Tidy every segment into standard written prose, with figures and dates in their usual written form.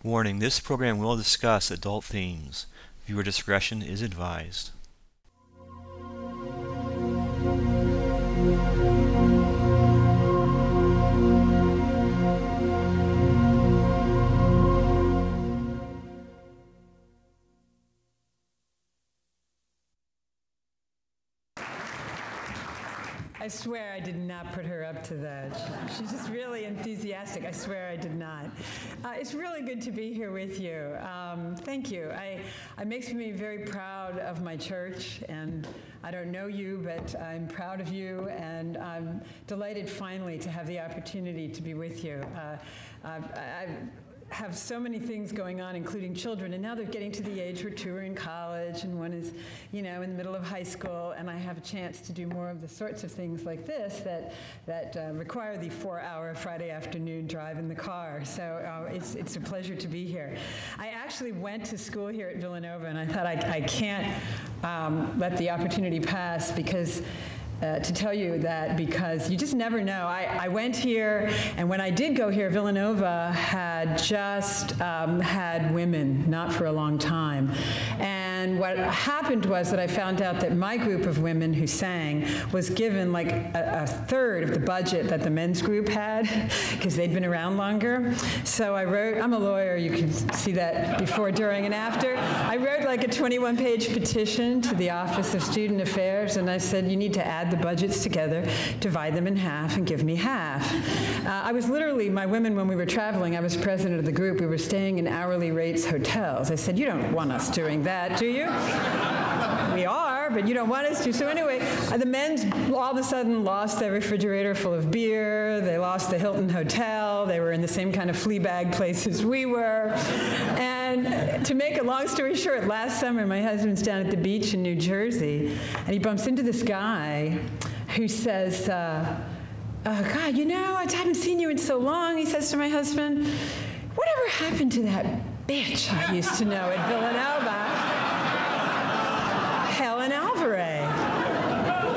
Warning, this program will discuss adult themes. Viewer discretion is advised. I swear I did not put her up to that. She's just really enthusiastic. I swear I did not. It's really good to be here with you. Thank you. It makes me very proud of my church, and I don't know you, but I'm proud of you, and I'm delighted finally to have the opportunity to be with you. I have so many things going on, including children, and now they're getting to the age where two are in college and one is, in the middle of high school, and I have a chance to do more of the sorts of things like this that require the 4-hour Friday afternoon drive in the car. So it's a pleasure to be here. I actually went to school here at Villanova, and I thought I can't let the opportunity pass because to tell you that, because you just never know. I went here, and when I did go here, Villanova had just had women, not for a long time. And what happened was that I found out that my group of women who sang was given like a third of the budget that the men's group had, because they'd been around longer. So I wrote, I'm a lawyer, you can see that before, during, and after. I wrote like a 21-page petition to the Office of Student Affairs, and I said, you need to add the budgets together, divide them in half, and give me half. I was literally, my women, when we were traveling, I was president of the group, we were staying in hourly rates hotels. I said, you don't want us doing that, do you? We are, but you don't want us to. So anyway, the men's all of a sudden lost their refrigerator full of beer, they lost the Hilton Hotel, they were in the same kind of flea bag places we were. And to make a long story short, last summer my husband's down at the beach in New Jersey, and he bumps into this guy who says, God, I haven't seen you in so long. He says to my husband, whatever happened to that bitch I used to know at Villanova, Helen Alvare?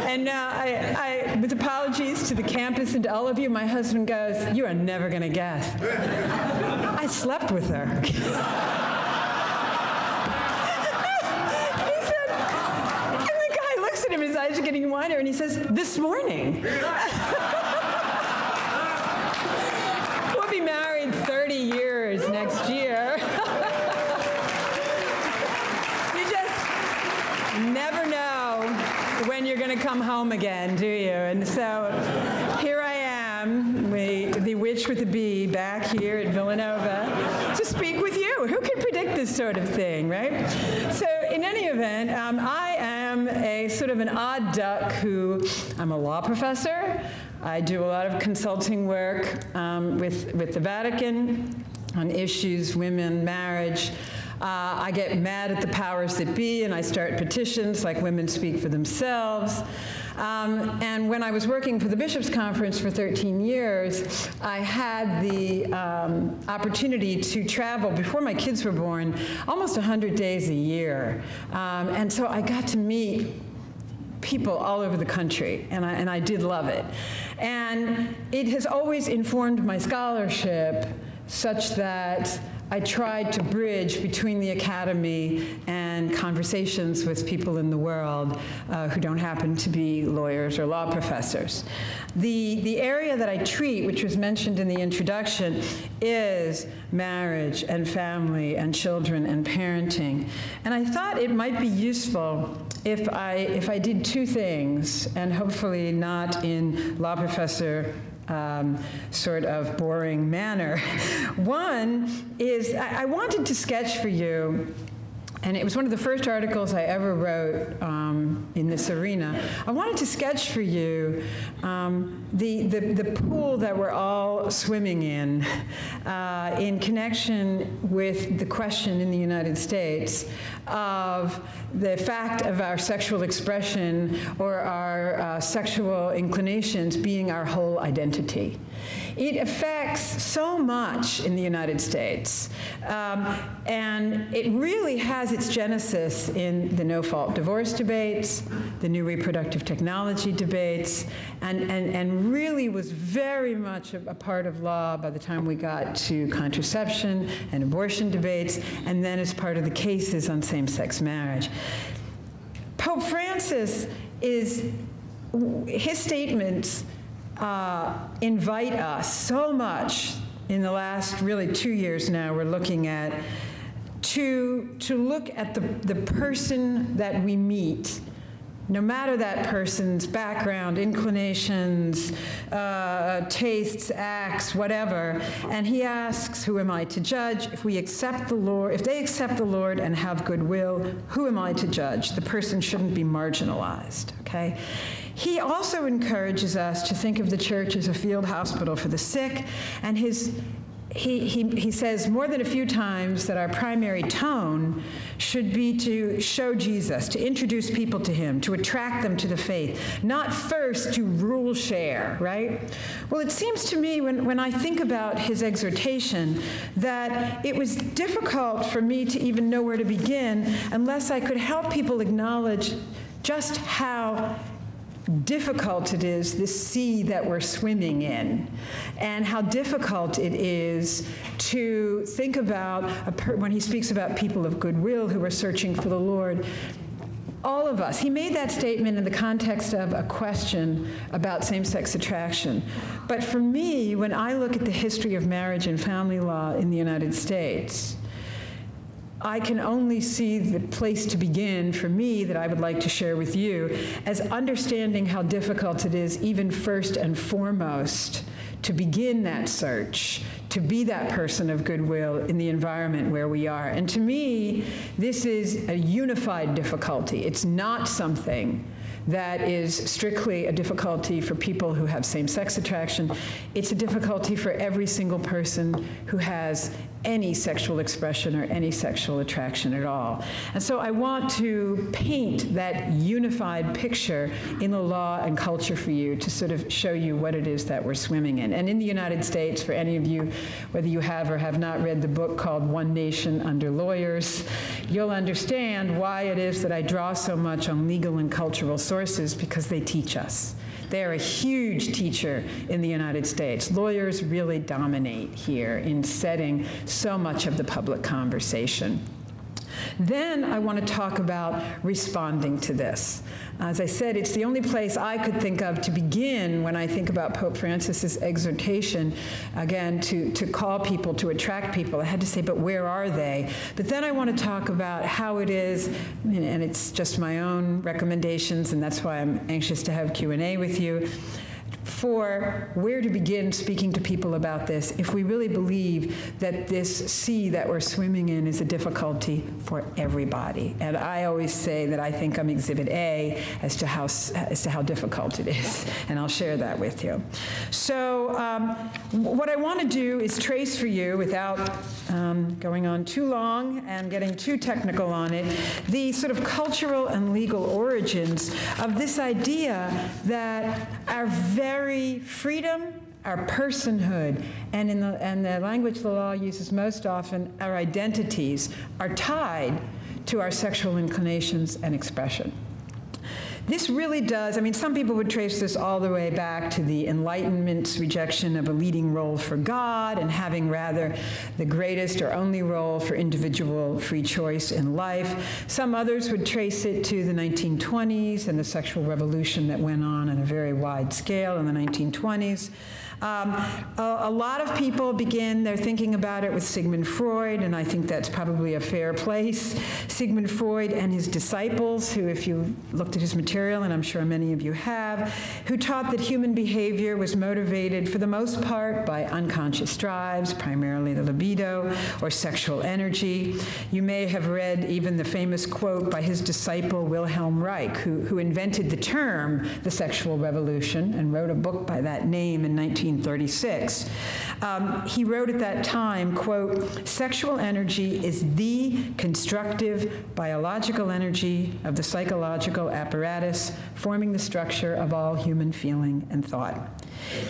And with apologies to the campus and to all of you, my husband goes, you are never going to guess. I slept with her. His eyes are getting wider, and he says, this morning. We'll be married 30 years next year. You just never know when you're going to come home again, do you? And so here I am, the witch with the bee, back here at Villanova to speak with you. Who could predict this sort of thing, right? So in any event, I am a sort of an odd duck I'm a law professor. I do a lot of consulting work with the Vatican on issues, women, marriage. I get mad at the powers that be, and I start petitions like Women Speak for Themselves. And when I was working for the Bishops' Conference for 13 years, I had the opportunity to travel, before my kids were born, almost 100 days a year. And so I got to meet people all over the country, and I did love it. And it has always informed my scholarship such that I tried to bridge between the academy and conversations with people in the world who don't happen to be lawyers or law professors. The area that I treat, which was mentioned in the introduction, is marriage and family and children and parenting. And I thought it might be useful if I did two things, and hopefully not in law professor sort of boring manner. One is I wanted to sketch for you, and it was one of the first articles I ever wrote in this arena. I wanted to sketch for you the pool that we're all swimming in connection with the question in the United States of the fact of our sexual expression or our sexual inclinations being our whole identity. It affects so much in the United States, and it really has has its genesis in the no-fault divorce debates, the new reproductive technology debates, and really was very much a part of law by the time we got to contraception and abortion debates, and then as part of the cases on same-sex marriage. Pope Francis his statements invite us so much in the last really 2 years now we're looking at to look at the person that we meet, no matter that person's background, inclinations, tastes, acts, whatever. And he asks, who am I to judge? If we accept the Lord, if they accept the Lord and have goodwill, who am I to judge? The person shouldn't be marginalized, okay? He also encourages us to think of the church as a field hospital for the sick, and he says more than a few times that our primary tone should be to show Jesus, to introduce people to him, to attract them to the faith, not first to rule share, right? Well, it seems to me when I think about his exhortation that it was difficult for me to even know where to begin unless I could help people acknowledge just how difficult it is, this sea that we're swimming in, and how difficult it is to think about, when he speaks about people of goodwill who are searching for the Lord, all of us. He made that statement in the context of a question about same-sex attraction. But for me, when I look at the history of marriage and family law in the United States, I can only see the place to begin for me that I would like to share with you as understanding how difficult it is, even first and foremost, to begin that search, to be that person of goodwill in the environment where we are. And to me, this is a unified difficulty. It's not something that is strictly a difficulty for people who have same-sex attraction. It's a difficulty for every single person who has any sexual expression or any sexual attraction at all. And so I want to paint that unified picture in the law and culture for you to sort of show you what it is that we're swimming in. And in the United States, for any of you, whether you have or have not read the book called One Nation Under Lawyers, you'll understand why it is that I draw so much on legal and cultural sources, because they teach us. They're a huge teacher in the United States. Lawyers really dominate here in setting so much of the public conversation. Then I want to talk about responding to this. As I said, it's the only place I could think of to begin when I think about Pope Francis's exhortation, again, to call people, to attract people. I had to say, but where are they? But then I want to talk about how it is, and it's just my own recommendations, and that's why I'm anxious to have Q&A with you, for where to begin speaking to people about this if we really believe that this sea that we're swimming in is a difficulty for everybody. And I always say that I think I'm Exhibit A as to how difficult it is, and I'll share that with you. So what I want to do is trace for you, without going on too long and getting too technical on it, the sort of cultural and legal origins of this idea that our very freedom, our personhood, and in the language the law uses most often, our identities are tied to our sexual inclinations and expression. This really does, I mean, some people would trace this all the way back to the Enlightenment's rejection of a leading role for God and having rather the greatest or only role for individual free choice in life. Some others would trace it to the 1920s and the sexual revolution that went on a very wide scale in the 1920s. A lot of people begin their thinking about it with Sigmund Freud, and I think that's probably a fair place. Sigmund Freud and his disciples, who, if you looked at his material, and I'm sure many of you have, who taught that human behavior was motivated for the most part by unconscious drives, primarily the libido or sexual energy. You may have read even the famous quote by his disciple Wilhelm Reich, who invented the term the sexual revolution and wrote a book by that name in 19 1936. He wrote at that time, quote, "Sexual energy is the constructive biological energy of the psychological apparatus forming the structure of all human feeling and thought.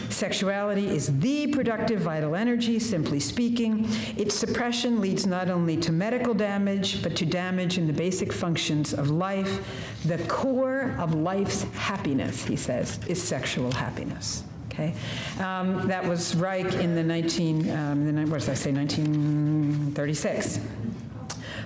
Sexuality is the productive vital energy, simply speaking. Its suppression leads not only to medical damage, but to damage in the basic functions of life. The core of life's happiness," he says, "is sexual happiness." Okay? That was Reich in the 1936.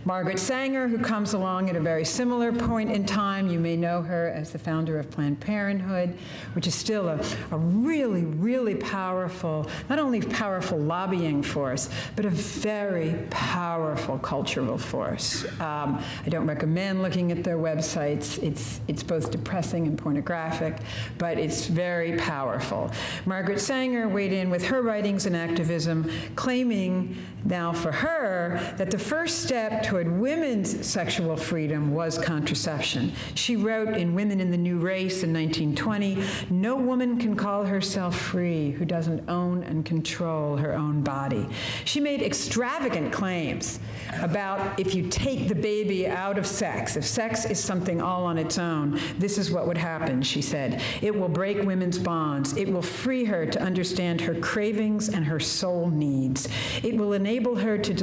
Margaret Sanger, who comes along at a very similar point in time. You may know her as the founder of Planned Parenthood, which is still a really, really powerful, not only powerful lobbying force, but a very powerful cultural force. I don't recommend looking at their websites. It's both depressing and pornographic, but it's very powerful. Margaret Sanger weighed in with her writings and activism, claiming now for her that the first step toward women's sexual freedom was contraception. She wrote in Women in the New Race in 1920, "No woman can call herself free who doesn't own and control her own body." She made extravagant claims about if you take the baby out of sex, if sex is something all on its own, this is what would happen, she said. "It will break women's bonds. It will free her to understand her cravings and her soul needs. It will enable her to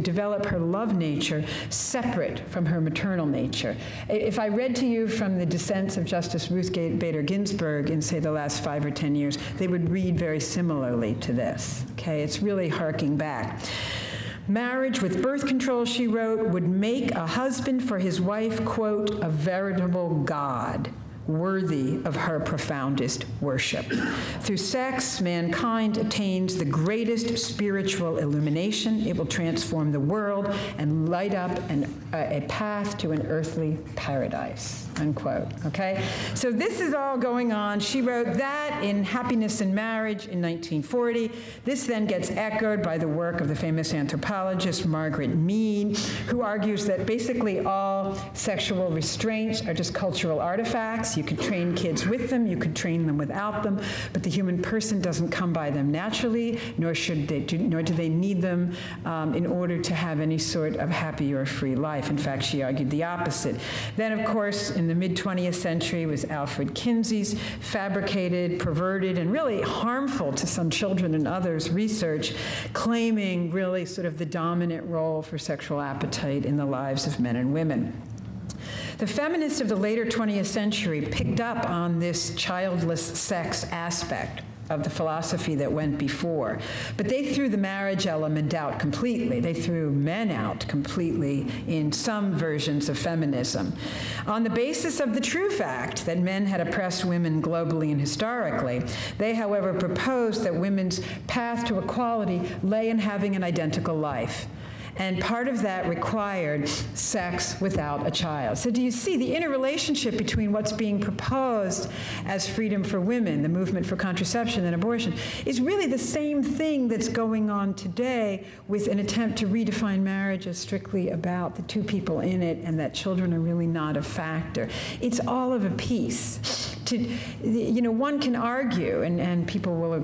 develop her love nature separate from her maternal nature." If I read to you from the dissents of Justice Ruth Bader Ginsburg in, say, the last 5 or 10 years, they would read very similarly to this. Okay, it's really harking back. "Marriage with birth control," she wrote, "would make a husband for his wife, quote, a veritable god, worthy of her profoundest worship. Through sex, mankind attains the greatest spiritual illumination. It will transform the world and light up a path to an earthly paradise," unquote, okay? So this is all going on. She wrote that in Happiness in Marriage in 1940. This then gets echoed by the work of the famous anthropologist Margaret Mead, who argues that basically all sexual restraints are just cultural artifacts. You could train kids with them, you could train them without them, but the human person doesn't come by them naturally, nor do they need them in order to have any sort of happy or free life. In fact, she argued the opposite. Then, of course, in the mid-20th century was Alfred Kinsey's fabricated, perverted, and really harmful to some children and others research, claiming really sort of the dominant role for sexual appetite in the lives of men and women. The feminists of the later 20th century picked up on this childless sex aspect of the philosophy that went before, but they threw the marriage element out completely. They threw men out completely in some versions of feminism. On the basis of the true fact that men had oppressed women globally and historically, they, however, proposed that women's path to equality lay in having an identical life. And part of that required sex without a child. So do you see the interrelationship between what's being proposed as freedom for women, the movement for contraception and abortion, is really the same thing that's going on today with an attempt to redefine marriage as strictly about the two people in it and that children are really not a factor. It's all of a piece. One can argue, and people will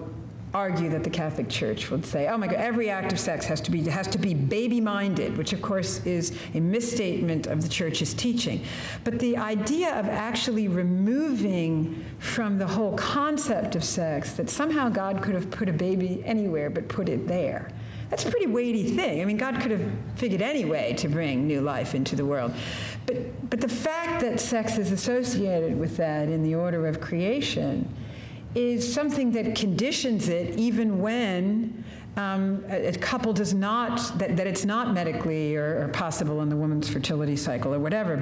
argue that the Catholic Church would say, oh my God, every act of sex has to be baby-minded, which of course is a misstatement of the Church's teaching. But the idea of actually removing from the whole concept of sex that somehow God could have put a baby anywhere but put it there, that's a pretty weighty thing. I mean, God could have figured any way to bring new life into the world. But the fact that sex is associated with that in the order of creation is something that conditions it even when a couple does not, that it's not medically or possible in the woman's fertility cycle or whatever.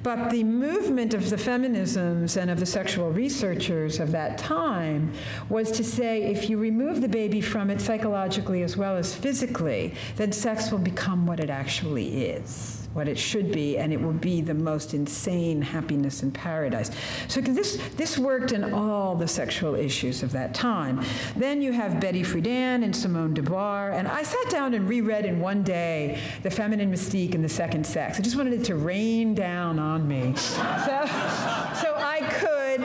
But the movement of the feminisms and of the sexual researchers of that time was to say, if you remove the baby from it psychologically as well as physically, then sex will become what it actually is, what it should be, and it will be the most insane happiness in paradise. So this worked in all the sexual issues of that time. Then you have Betty Friedan and Simone de Beauvoir, and I sat down and reread in one day The Feminine Mystique and the Second Sex. I just wanted it to rain down on me. So I could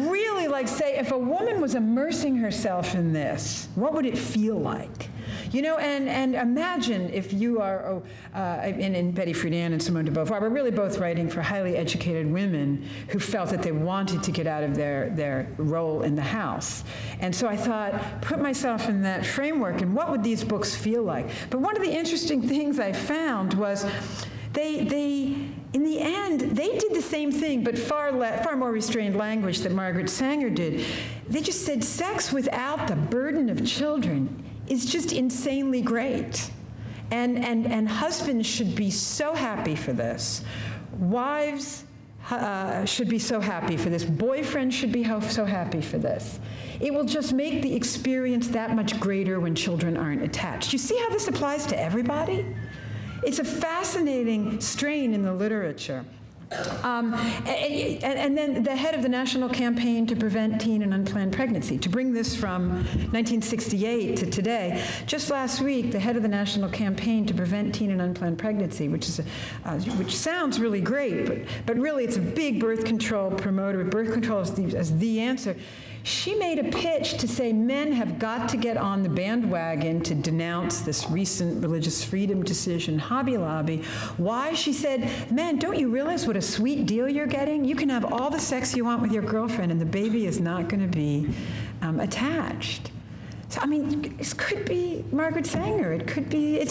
really like, say, if a woman was immersing herself in this, what would it feel like? You know, and imagine if you are, and Betty Friedan and Simone de Beauvoir were really both writing for highly educated women who felt that they wanted to get out of their role in the house. And so I thought, put myself in that framework, and what would these books feel like? But one of the interesting things I found was in the end, they did the same thing, but far more restrained language that Margaret Sanger did. They just said sex without the burden of children is just insanely great. And husbands should be so happy for this. Wives should be so happy for this. Boyfriends should be so happy for this. It will just make the experience that much greater when children aren't attached. You see how this applies to everybody? It's a fascinating strain in the literature. And then the head of the National Campaign to Prevent Teen and Unplanned Pregnancy, to bring this from 1968 to today, just last week, the head of the National Campaign to Prevent Teen and Unplanned Pregnancy, which sounds really great, but really it's a big birth control promoter. Birth control as the answer. She made a pitch to say men have got to get on the bandwagon to denounce this recent religious freedom decision, Hobby Lobby. Why? She said, men, don't you realize what a sweet deal you're getting? You can have all the sex you want with your girlfriend and the baby is not going to be attached. So, I mean, this could be Margaret Sanger. It could be,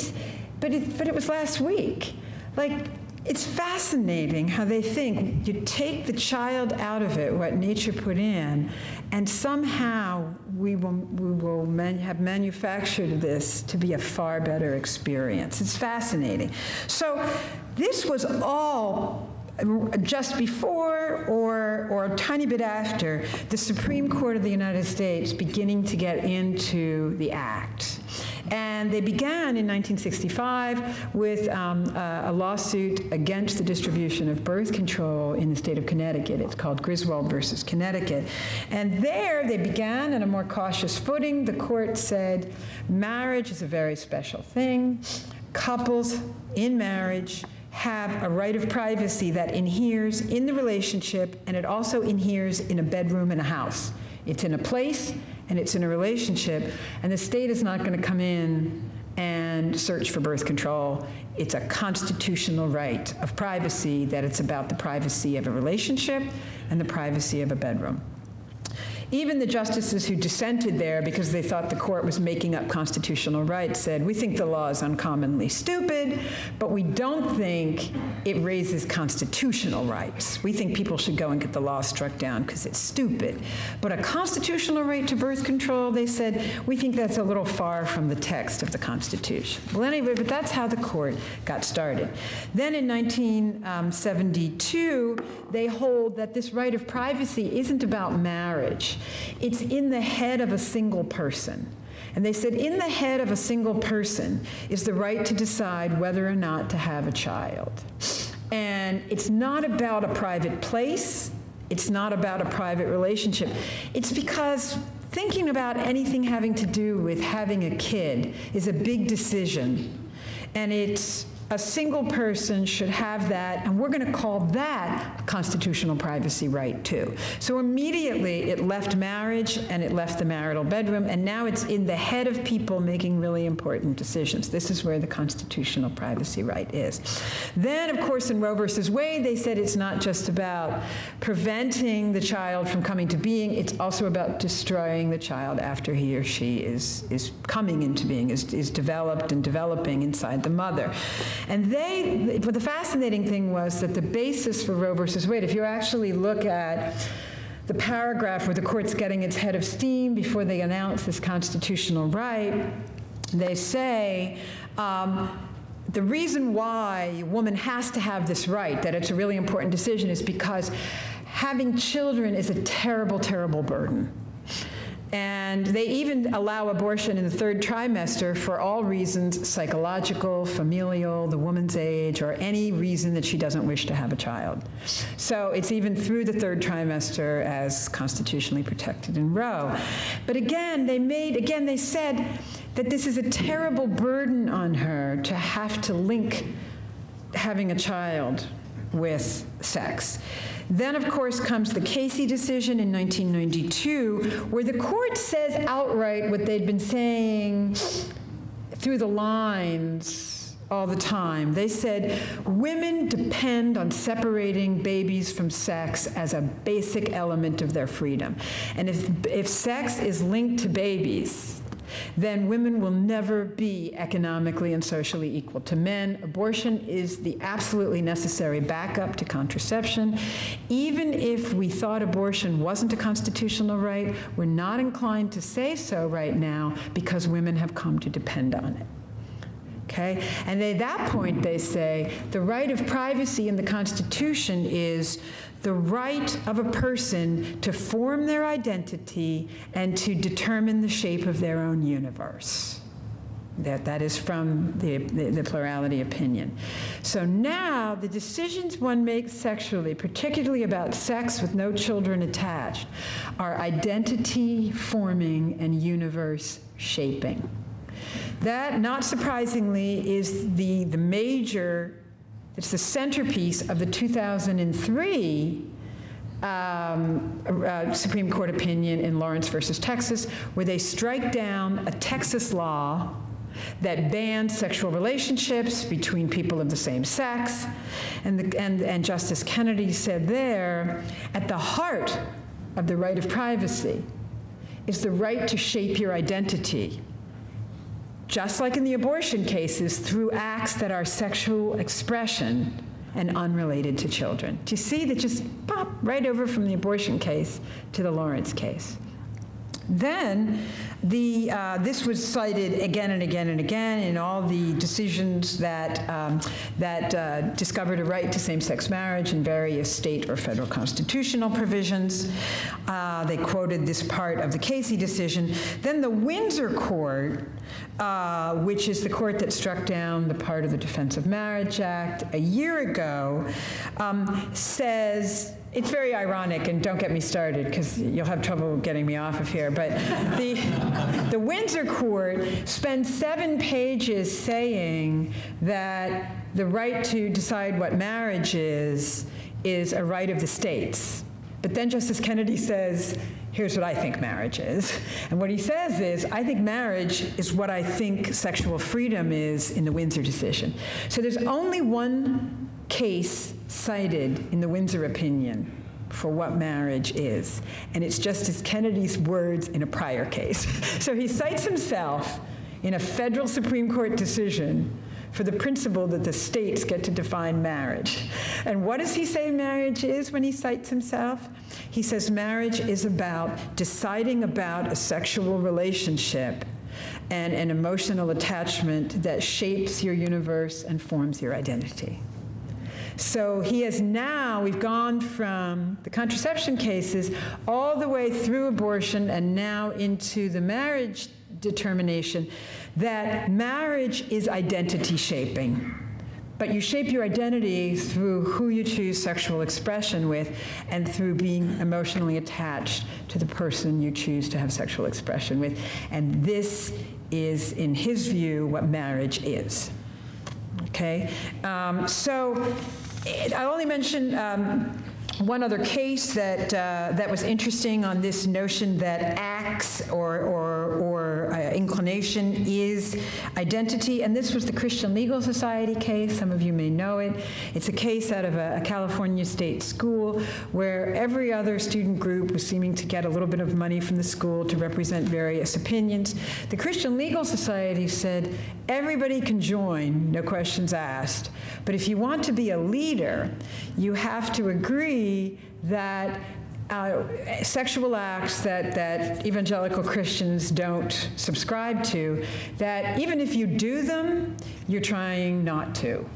but it was last week. Like, it's fascinating how they think you take the child out of it, what nature put in, and somehow we will have manufactured this to be a far better experience. It's fascinating. So this was all just before or a tiny bit after the Supreme Court of the United States beginning to get into the act. And they began in 1965 with a lawsuit against the distribution of birth control in the state of Connecticut. It's called Griswold versus Connecticut. And there they began on a more cautious footing. The court said marriage is a very special thing. Couples in marriage have a right of privacy that inheres in the relationship, and it also inheres in a bedroom in a house. It's in a place, and it's in a relationship, and the state is not going to come in and search for birth control. It's a constitutional right of privacy, that it's about the privacy of a relationship and the privacy of a bedroom. Even the justices who dissented there because they thought the court was making up constitutional rights said, we think the law is uncommonly stupid, but we don't think it raises constitutional rights. We think people should go and get the law struck down because it's stupid. But a constitutional right to birth control, they said, we think that's a little far from the text of the Constitution. Well, anyway, but that's how the court got started. Then in 1972, they hold that this right of privacy isn't about marriage. It's in the head of a single person. And they said in the head of a single person is the right to decide whether or not to have a child. And it's not about a private place. It's not about a private relationship. It's because thinking about anything having to do with having a kid is a big decision. And it's a single person should have that, and we're going to call that constitutional privacy right too. So immediately it left marriage and it left the marital bedroom, and now it's in the head of people making really important decisions. This is where the constitutional privacy right is. Then, of course, in Roe versus Wade, they said it's not just about preventing the child from coming to being, it's also about destroying the child after he or she is coming into being, is developed and developing inside the mother. And but the fascinating thing was that the basis for Roe versus Wade, if you actually look at the paragraph where the court's getting its head of steam before they announce this constitutional right, they say, the reason why a woman has to have this right, that it's a really important decision, is because having children is a terrible, terrible burden. And they even allow abortion in the third trimester for all reasons, psychological, familial, the woman's age, or any reason that she doesn't wish to have a child. So it's even through the third trimester as constitutionally protected in Roe. But again, they said that this is a terrible burden on her to have to link having a child with sex. Then, of course, comes the Casey decision in 1992, where the court says outright what they'd been saying through the lines all the time. They said, women depend on separating babies from sex as a basic element of their freedom. And if sex is linked to babies, then women will never be economically and socially equal to men. Abortion is the absolutely necessary backup to contraception. Even if we thought abortion wasn't a constitutional right, we're not inclined to say so right now because women have come to depend on it. Okay? And at that point, they say, the right of privacy in the Constitution is the right of a person to form their identity and to determine the shape of their own universe. That is from the plurality opinion. So now, the decisions one makes sexually, particularly about sex with no children attached, are identity forming and universe shaping. That, not surprisingly, is the major, it's the centerpiece of the 2003 Supreme Court opinion in Lawrence versus Texas, where they strike down a Texas law that banned sexual relationships between people of the same sex. And Justice Kennedy said there, at the heart of the right of privacy is the right to shape your identity, just like in the abortion cases, through acts that are sexual expression and unrelated to children. Do you see that just pop right over from the abortion case to the Lawrence case? Then, this was cited again and again and again in all the decisions that discovered a right to same-sex marriage in various state or federal constitutional provisions. They quoted this part of the Casey decision. Then the Windsor Court, which is the court that struck down the part of the Defense of Marriage Act a year ago, says, it's very ironic, and don't get me started because you'll have trouble getting me off of here, but the Windsor Court spends 7 pages saying that the right to decide what marriage is a right of the states. But then Justice Kennedy says, here's what I think marriage is. And what he says is, I think marriage is what I think sexual freedom is in the Windsor decision. So there's only one case cited in the Windsor opinion for what marriage is, and it's Justice Kennedy's words in a prior case. So he cites himself in a federal Supreme Court decision for the principle that the states get to define marriage. And what does he say marriage is when he cites himself? He says marriage is about deciding about a sexual relationship and an emotional attachment that shapes your universe and forms your identity. So he has now, we've gone from the contraception cases all the way through abortion and now into the marriage determination that marriage is identity shaping. But you shape your identity through who you choose sexual expression with and through being emotionally attached to the person you choose to have sexual expression with. And this is, in his view, what marriage is. Okay? I only mentioned one other case that was interesting on this notion that acts or inclination is identity, and this was the Christian Legal Society case. Some of you may know it. It's a case out of a California state school where every other student group was seeming to get a little bit of money from the school to represent various opinions. The Christian Legal Society said, everybody can join, no questions asked, but if you want to be a leader, you have to agree that sexual acts that evangelical Christians don't subscribe to, that even if you do them, you're trying not to.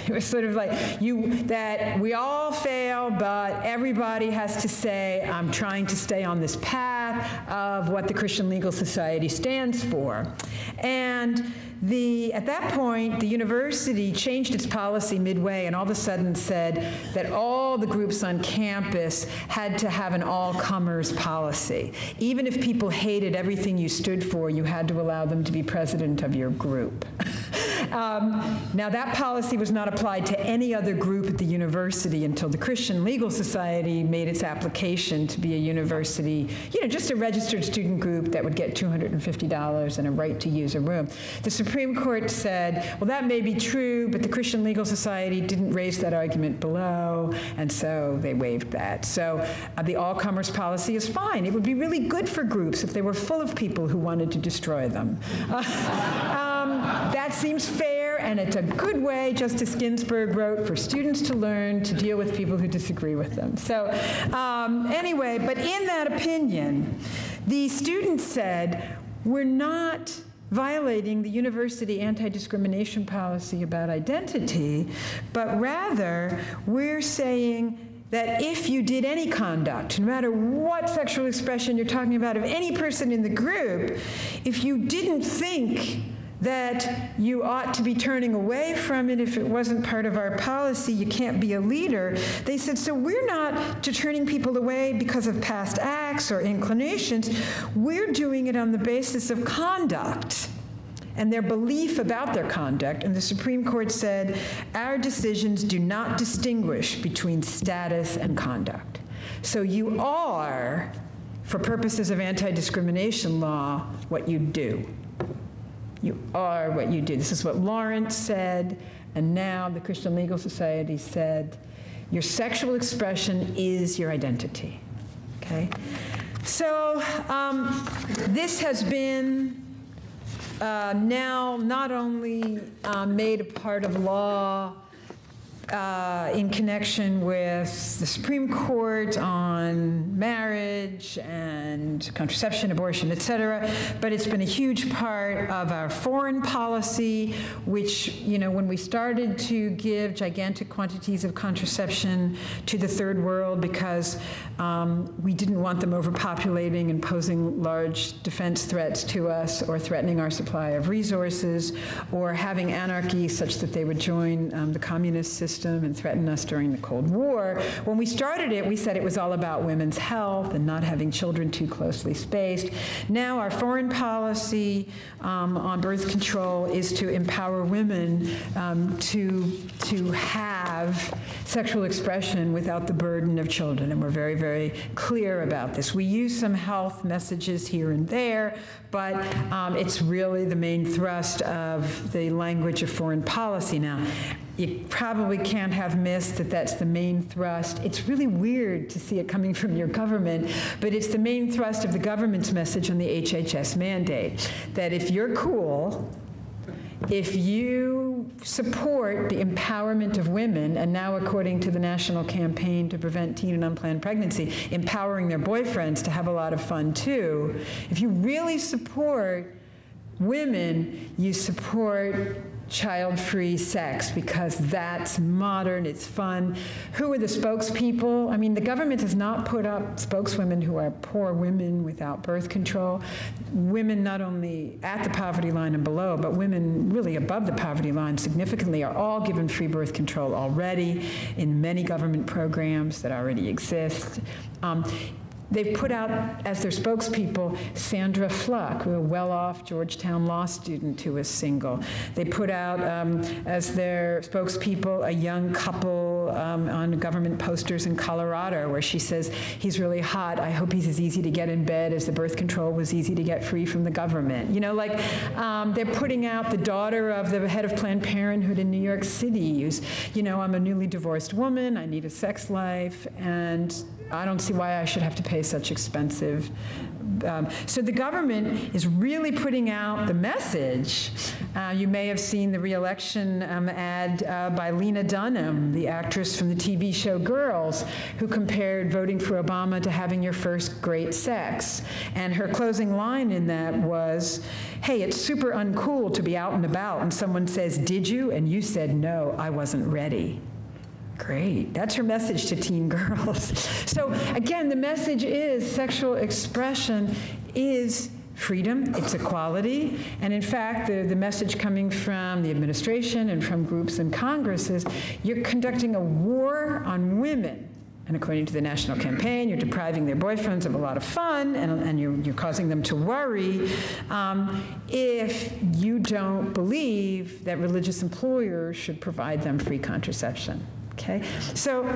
It was sort of like that we all fail, but everybody has to say, I'm trying to stay on this path of what the Christian Legal Society stands for. And at that point, the university changed its policy midway and all of a sudden said that all the groups on campus had to have an all-comers policy. Even if people hated everything you stood for, you had to allow them to be president of your group. Now, that policy was not applied to any other group at the university until the Christian Legal Society made its application to be a university, just a registered student group that would get $250 and a right to use a room. The Supreme Court said, well, that may be true, but the Christian Legal Society didn't raise that argument below, and so they waived that. So the all-comers policy is fine. It would be really good for groups if they were full of people who wanted to destroy them. That seems fair, and it's a good way, Justice Ginsburg wrote, for students to learn to deal with people who disagree with them. So anyway, but in that opinion, the students said, we're not violating the university anti-discrimination policy about identity, but rather we're saying that if you did any conduct, no matter what sexual expression you're talking about of any person in the group, if you didn't think that you ought to be turning away from it if it wasn't part of our policy, you can't be a leader. They said, so we're not turning people away because of past acts or inclinations. We're doing it on the basis of conduct and their belief about their conduct. And the Supreme Court said, our decisions do not distinguish between status and conduct. So you are, for purposes of anti-discrimination law, what you do. You are what you do. This is what Lawrence said, and now the Christian Legal Society said, your sexual expression is your identity, okay? So this has been now not only made a part of law in connection with the Supreme Court on marriage and contraception, abortion, et cetera, but it's been a huge part of our foreign policy, which, when we started to give gigantic quantities of contraception to the third world because we didn't want them overpopulating and posing large defense threats to us or threatening our supply of resources or having anarchy such that they would join the communist system and threaten us during the Cold War. When we started it, we said it was all about women's health and not having children too closely spaced. Now our foreign policy on birth control is to empower women to have sexual expression without the burden of children, and we're very, very clear about this. We use some health messages here and there, but it's really the main thrust of the language of foreign policy now. You probably can't have missed that that's the main thrust. It's really weird to see it coming from your government, but it's the main thrust of the government's message on the HHS mandate, that if you're cool, if you support the empowerment of women, and now according to the National Campaign to Prevent Teen and Unplanned Pregnancy, empowering their boyfriends to have a lot of fun too, if you really support women, you support child-free sex because that's modern, it's fun. Who are the spokespeople? I mean, the government has not put up spokeswomen who are poor women without birth control. Women not only at the poverty line and below, but women really above the poverty line significantly are all given free birth control already in many government programs that already exist. They've put out as their spokespeople Sandra Fluck, a well-off Georgetown law student who is single. They put out as their spokespeople a young couple on government posters in Colorado where she says, he's really hot, I hope he's as easy to get in bed as the birth control was easy to get free from the government. They're putting out the daughter of the head of Planned Parenthood in New York City who's, I'm a newly divorced woman, I need a sex life, and I don't see why I should have to pay such expensive. So the government is really putting out the message. You may have seen the re-election ad by Lena Dunham, the actress from the TV show Girls, who compared voting for Obama to having your first great sex. And her closing line in that was, hey, it's super uncool to be out and about and someone says, did you? And you said, no, I wasn't ready. Great. That's her message to teen girls. So again, the message is sexual expression is freedom, it's equality, and in fact, the message coming from the administration and from groups in Congress is you're conducting a war on women and according to the national campaign, you're depriving their boyfriends of a lot of fun, and you're causing them to worry if you don't believe that religious employers should provide them free contraception, okay? So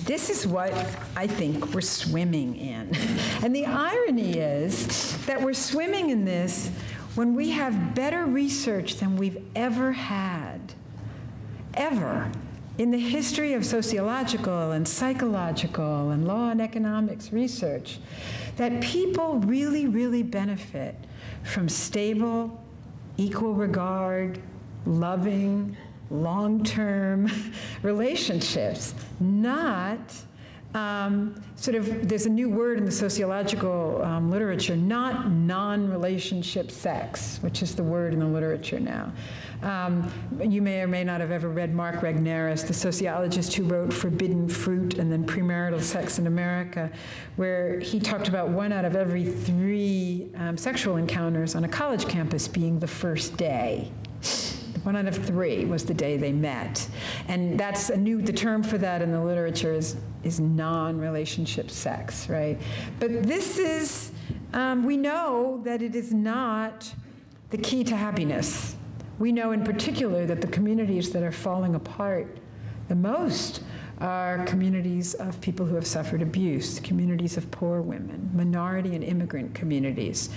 this is what I think we're swimming in. And the irony is that we're swimming in this when we have better research than we've ever had, ever, in the history of sociological and psychological and law and economics research, that people really, really benefit from stable, equal regard, loving, long-term relationships, not sort of, there's a new word in the sociological literature, not non-relationship sex, which is the word in the literature now. You may or may not have ever read Mark Regnerus, the sociologist who wrote Forbidden Fruit and then Premarital Sex in America, where he talked about 1 out of every 3 sexual encounters on a college campus being the first day. 1 out of 3 was the day they met. And that's the term for that in the literature is non-relationship sex, right? But this is, we know that it is not the key to happiness. We know in particular that the communities that are falling apart the most are communities of people who have suffered abuse, communities of poor women, minority and immigrant communities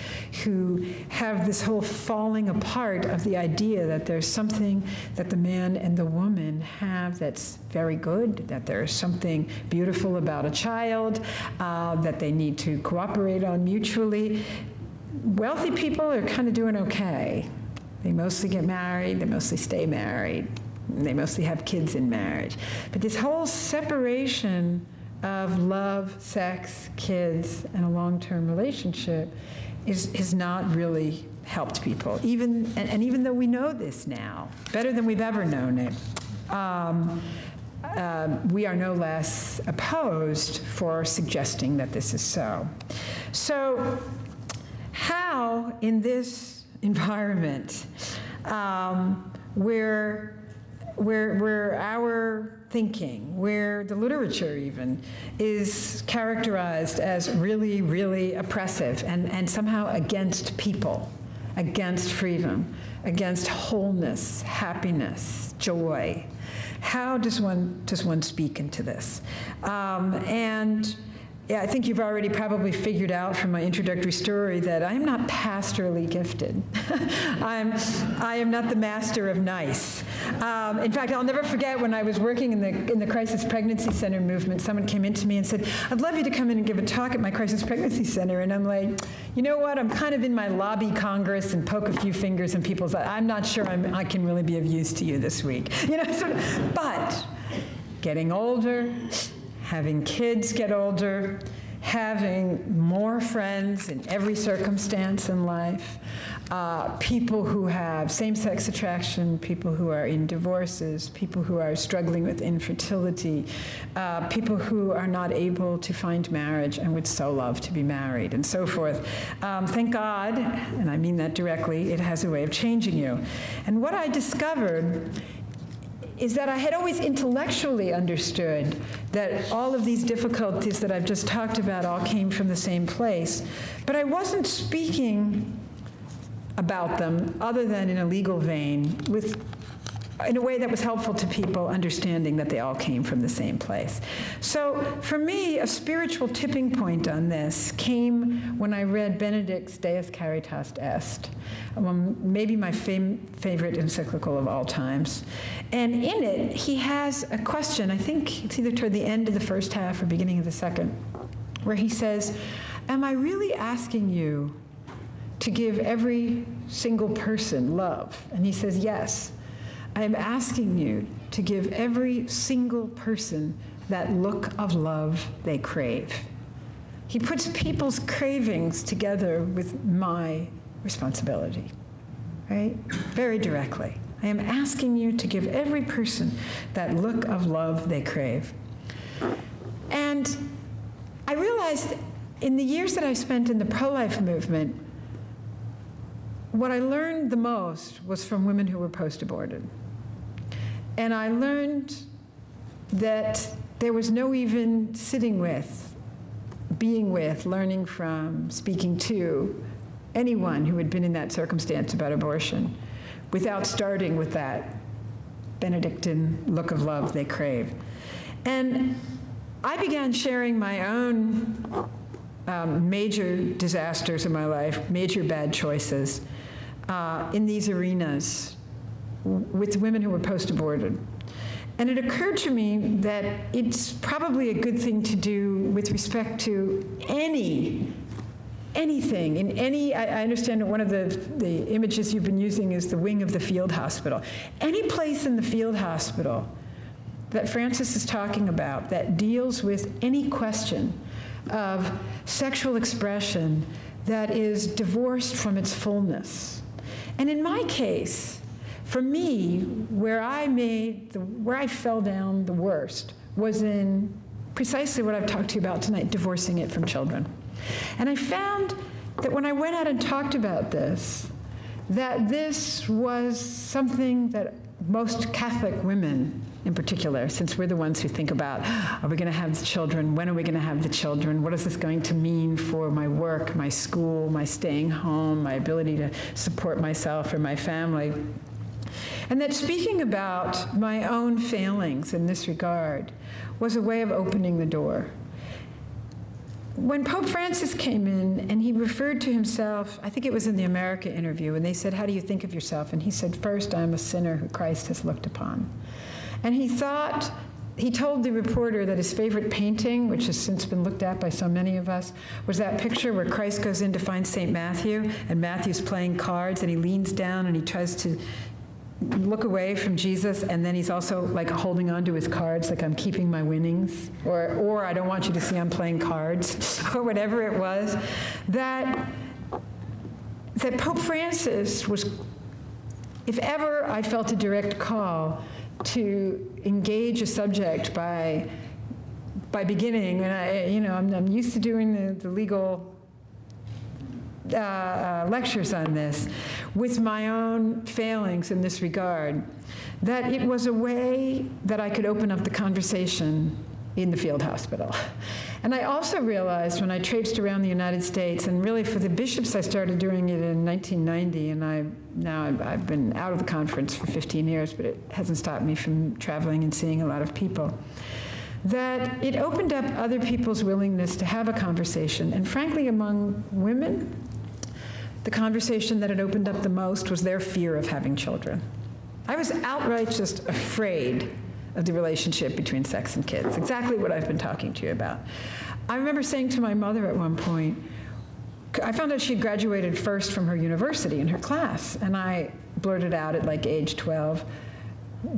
who have this whole falling apart of the idea that there's something that the man and the woman have that's very good, that there's something beautiful about a child, that they need to cooperate on mutually. Wealthy people are kind of doing okay. They mostly get married, they mostly stay married. They mostly have kids in marriage. But this whole separation of love, sex, kids, and a long-term relationship is not really helped people. Even though we know this now, better than we've ever known it, we are no less opposed for suggesting that this is so. So how, in this environment, where our thinking, where the literature even, is characterized as really, really oppressive and somehow against people, against freedom, against wholeness, happiness, joy. How does one speak into this? Yeah, I think you've already probably figured out from my introductory story that I am not pastorally gifted. I am not the master of nice. In fact, I'll never forget when I was working in the Crisis Pregnancy Center movement, someone came in to me and said, "I'd love you to come in and give a talk at my Crisis Pregnancy Center." And I'm like, you know what, I'm kind of in my lobby Congress and poke a few fingers in people's eyes. I'm not sure I can really be of use to you this week. You know, sort of, but getting older, having kids get older, having more friends in every circumstance in life, people who have same-sex attraction, people who are in divorces, people who are struggling with infertility, people who are not able to find marriage and would so love to be married, and so forth. Thank God, and I mean that directly, it has a way of changing you. And what I discovered is that I had always intellectually understood that all of these difficulties that I've just talked about all came from the same place, but I wasn't speaking about them other than in a legal vein, in a way that was helpful to people understanding that they all came from the same place. So for me, a spiritual tipping point on this came when I read Benedict's Deus Caritas Est, maybe my favorite encyclical of all times. And in it, he has a question, I think it's either toward the end of the first half or beginning of the second, where he says, "Am I really asking you to give every single person love?" And he says, "Yes. I am asking you to give every single person that look of love they crave." He puts people's cravings together with my responsibility, right? Very directly. I am asking you to give every person that look of love they crave. And I realized in the years that I spent in the pro-life movement, what I learned the most was from women who were post-aborted. And I learned that there was no even sitting with, being with, learning from, speaking to anyone who had been in that circumstance about abortion without starting with that Benedictine look of love they crave. And I began sharing my own major disasters in my life, major bad choices, in these arenas with women who were post-aborted. And it occurred to me that it's probably a good thing to do with respect to anything, in any, I understand that one of the images you've been using is the wing of the field hospital. Any place in the field hospital that Francis is talking about that deals with any question of sexual expression that is divorced from its fullness. And in my case, for me, where I fell down the worst was in precisely what I've talked to you about tonight, divorcing it from children. And I found that when I went out and talked about this, that this was something that most Catholic women in particular, since we're the ones who think about, are we going to have the children? When are we going to have the children? What is this going to mean for my work, my school, my staying home, my ability to support myself or my family? And that speaking about my own failings in this regard was a way of opening the door. When Pope Francis came in and he referred to himself, I think it was in the America interview, and they said, how do you think of yourself? And he said, first, I'm a sinner who Christ has looked upon. And he told the reporter that his favorite painting, which has since been looked at by so many of us, was that picture where Christ goes in to find St. Matthew, and Matthew's playing cards, and he leans down and he tries to look away from Jesus, and then he's also like holding on to his cards, like I'm keeping my winnings, or I don't want you to see I'm playing cards, or whatever it was. That Pope Francis was, if ever I felt a direct call to engage a subject by beginning, and I'm used to doing the legal lectures on this, with my own failings in this regard, that it was a way that I could open up the conversation in the field hospital. And I also realized when I traipsed around the United States, and really for the bishops I started doing it in 1990, and I've been out of the conference for 15 years, but it hasn't stopped me from traveling and seeing a lot of people, that it opened up other people's willingness to have a conversation. And frankly, among women, the conversation that it opened up the most was their fear of having children. I was outright just afraid of the relationship between sex and kids, exactly what I've been talking to you about. I remember saying to my mother at one point, I found out she had graduated first from her university in her class, and I blurted out at like age 12,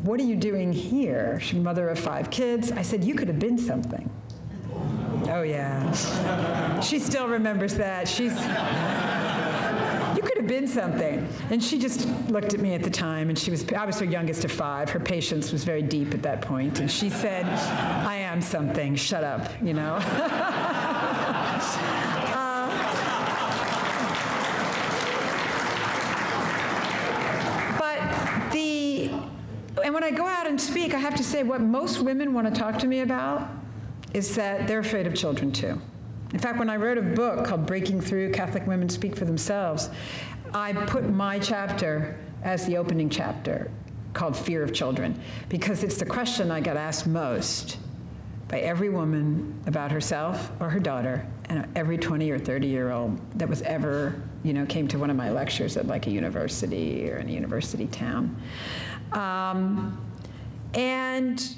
what are you doing here? She's mother of 5 kids. I said, you could have been something. Oh yeah. She still remembers that. You could have been something. And she just looked at me at the time, and I was her youngest of 5. Her patience was very deep at that point. And she said, I am something, shut up, you know? And when I go out and speak, I have to say what most women want to talk to me about is that they're afraid of children too. In fact, when I wrote a book called Breaking Through, Catholic Women Speak for Themselves, I put my chapter as the opening chapter, called Fear of Children, because it's the question I got asked most by every woman about herself or her daughter, and every 20 or 30-year-old that was ever, came to one of my lectures at like a university or in a university town. And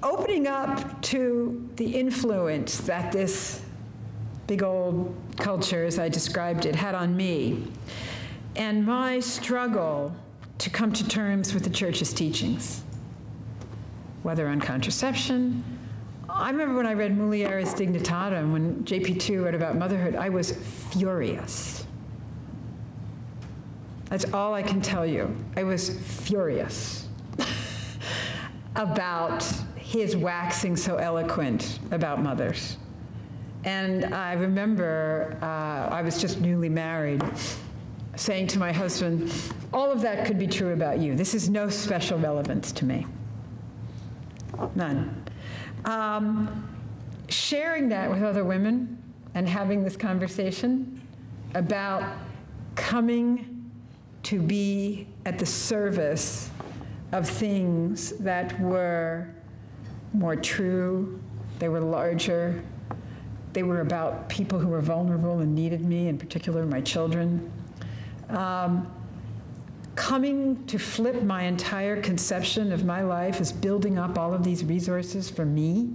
opening up to the influence that this big old culture, as I described it, had on me, and my struggle to come to terms with the Church's teachings, whether on contraception. I remember when I read Mulieris Dignitatem, when JP2 wrote about motherhood, I was furious. That's all I can tell you. I was furious about his waxing so eloquent about mothers. And I remember I was just newly married, saying to my husband, all of that could be true about you. This is no special relevance to me. None. Sharing that with other women and having this conversation about coming to be at the service of things that were more true, they were larger, they were about people who were vulnerable and needed me, in particular my children. Coming to flip my entire conception of my life as building up all of these resources for me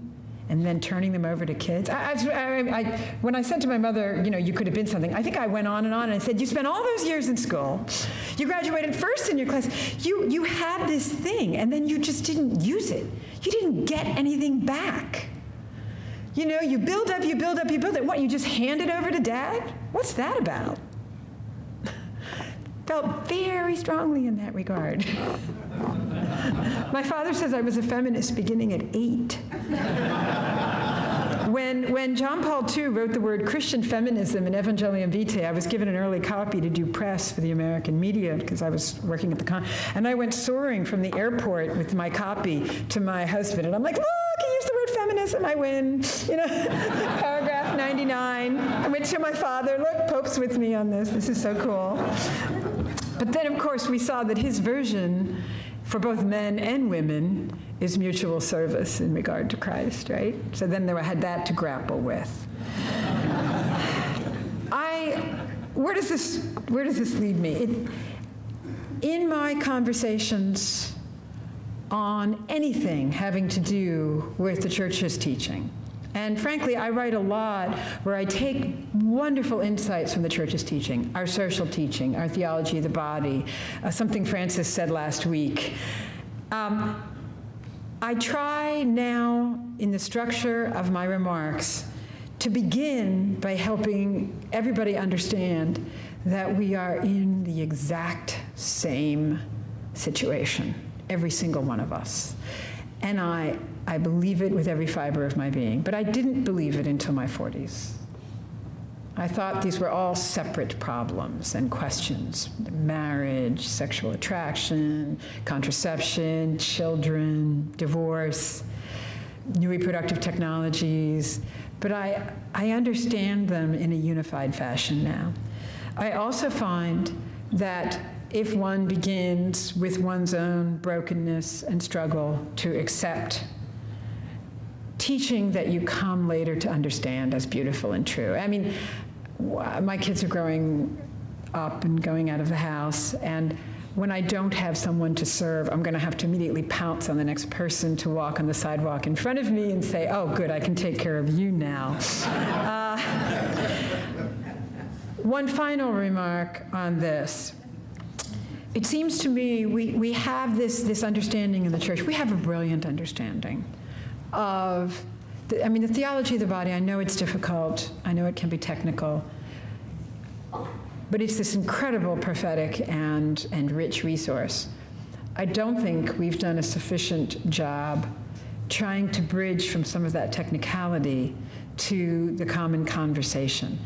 and then turning them over to kids. When I said to my mother, you know, you could have been something, I think I went on and I said, you spent all those years in school, you graduated first in your class, you had this thing and then you just didn't use it. You didn't get anything back. You know, you build up, you build up, you build it. What, you just hand it over to Dad? What's that about? Felt very strongly in that regard. My father says I was a feminist beginning at 8. When John Paul II wrote the word Christian feminism in Evangelium Vitae, I was given an early copy to do press for the American media because I was working at the CONF, and I went soaring from the airport with my copy to my husband, and I'm like, look, he used the word feminism, I win. You know, paragraph 99. I went to my father, look, Pope's with me on this. This is so cool. But then, of course, we saw that his version for both men and women is mutual service in regard to Christ, right? So then I had that to grapple with. Where does this lead me? In my conversations on anything having to do with the church's teaching, and frankly, I write a lot where I take wonderful insights from the church's teaching, our social teaching, our theology of the body, something Francis said last week. I try now, in the structure of my remarks, to begin by helping everybody understand that we are in the exact same situation, every single one of us. And I believe it with every fiber of my being, but I didn't believe it until my 40s. I thought these were all separate problems and questions: marriage, sexual attraction, contraception, children, divorce, new reproductive technologies, but I understand them in a unified fashion now. I also find that if one begins with one's own brokenness and struggle to accept teaching that you come later to understand as beautiful and true. I mean, my kids are growing up and going out of the house, and when I don't have someone to serve, I'm going to have to immediately pounce on the next person to walk on the sidewalk in front of me and say, oh, good, I can take care of you now. One final remark on this. It seems to me we have this understanding in the church. We have a brilliant understanding of, the theology of the body. I know it's difficult. I know it can be technical. But it's this incredible prophetic and rich resource. I don't think we've done a sufficient job trying to bridge from some of that technicality to the common conversation.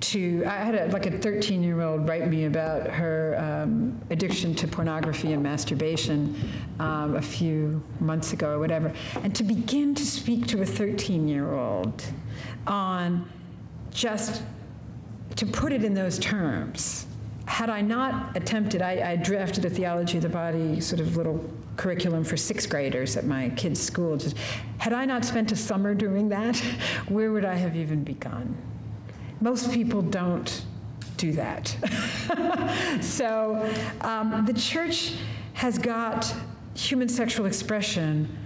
I had a 13-year-old write me about her addiction to pornography and masturbation a few months ago or whatever, and to begin to speak to a 13-year-old on just to put it in those terms. Had I not attempted, I drafted a theology of the body sort of little curriculum for 6th graders at my kids' school. Had I not spent a summer doing that, where would I have even begun? Most people don't do that. So the church has got human sexual expression,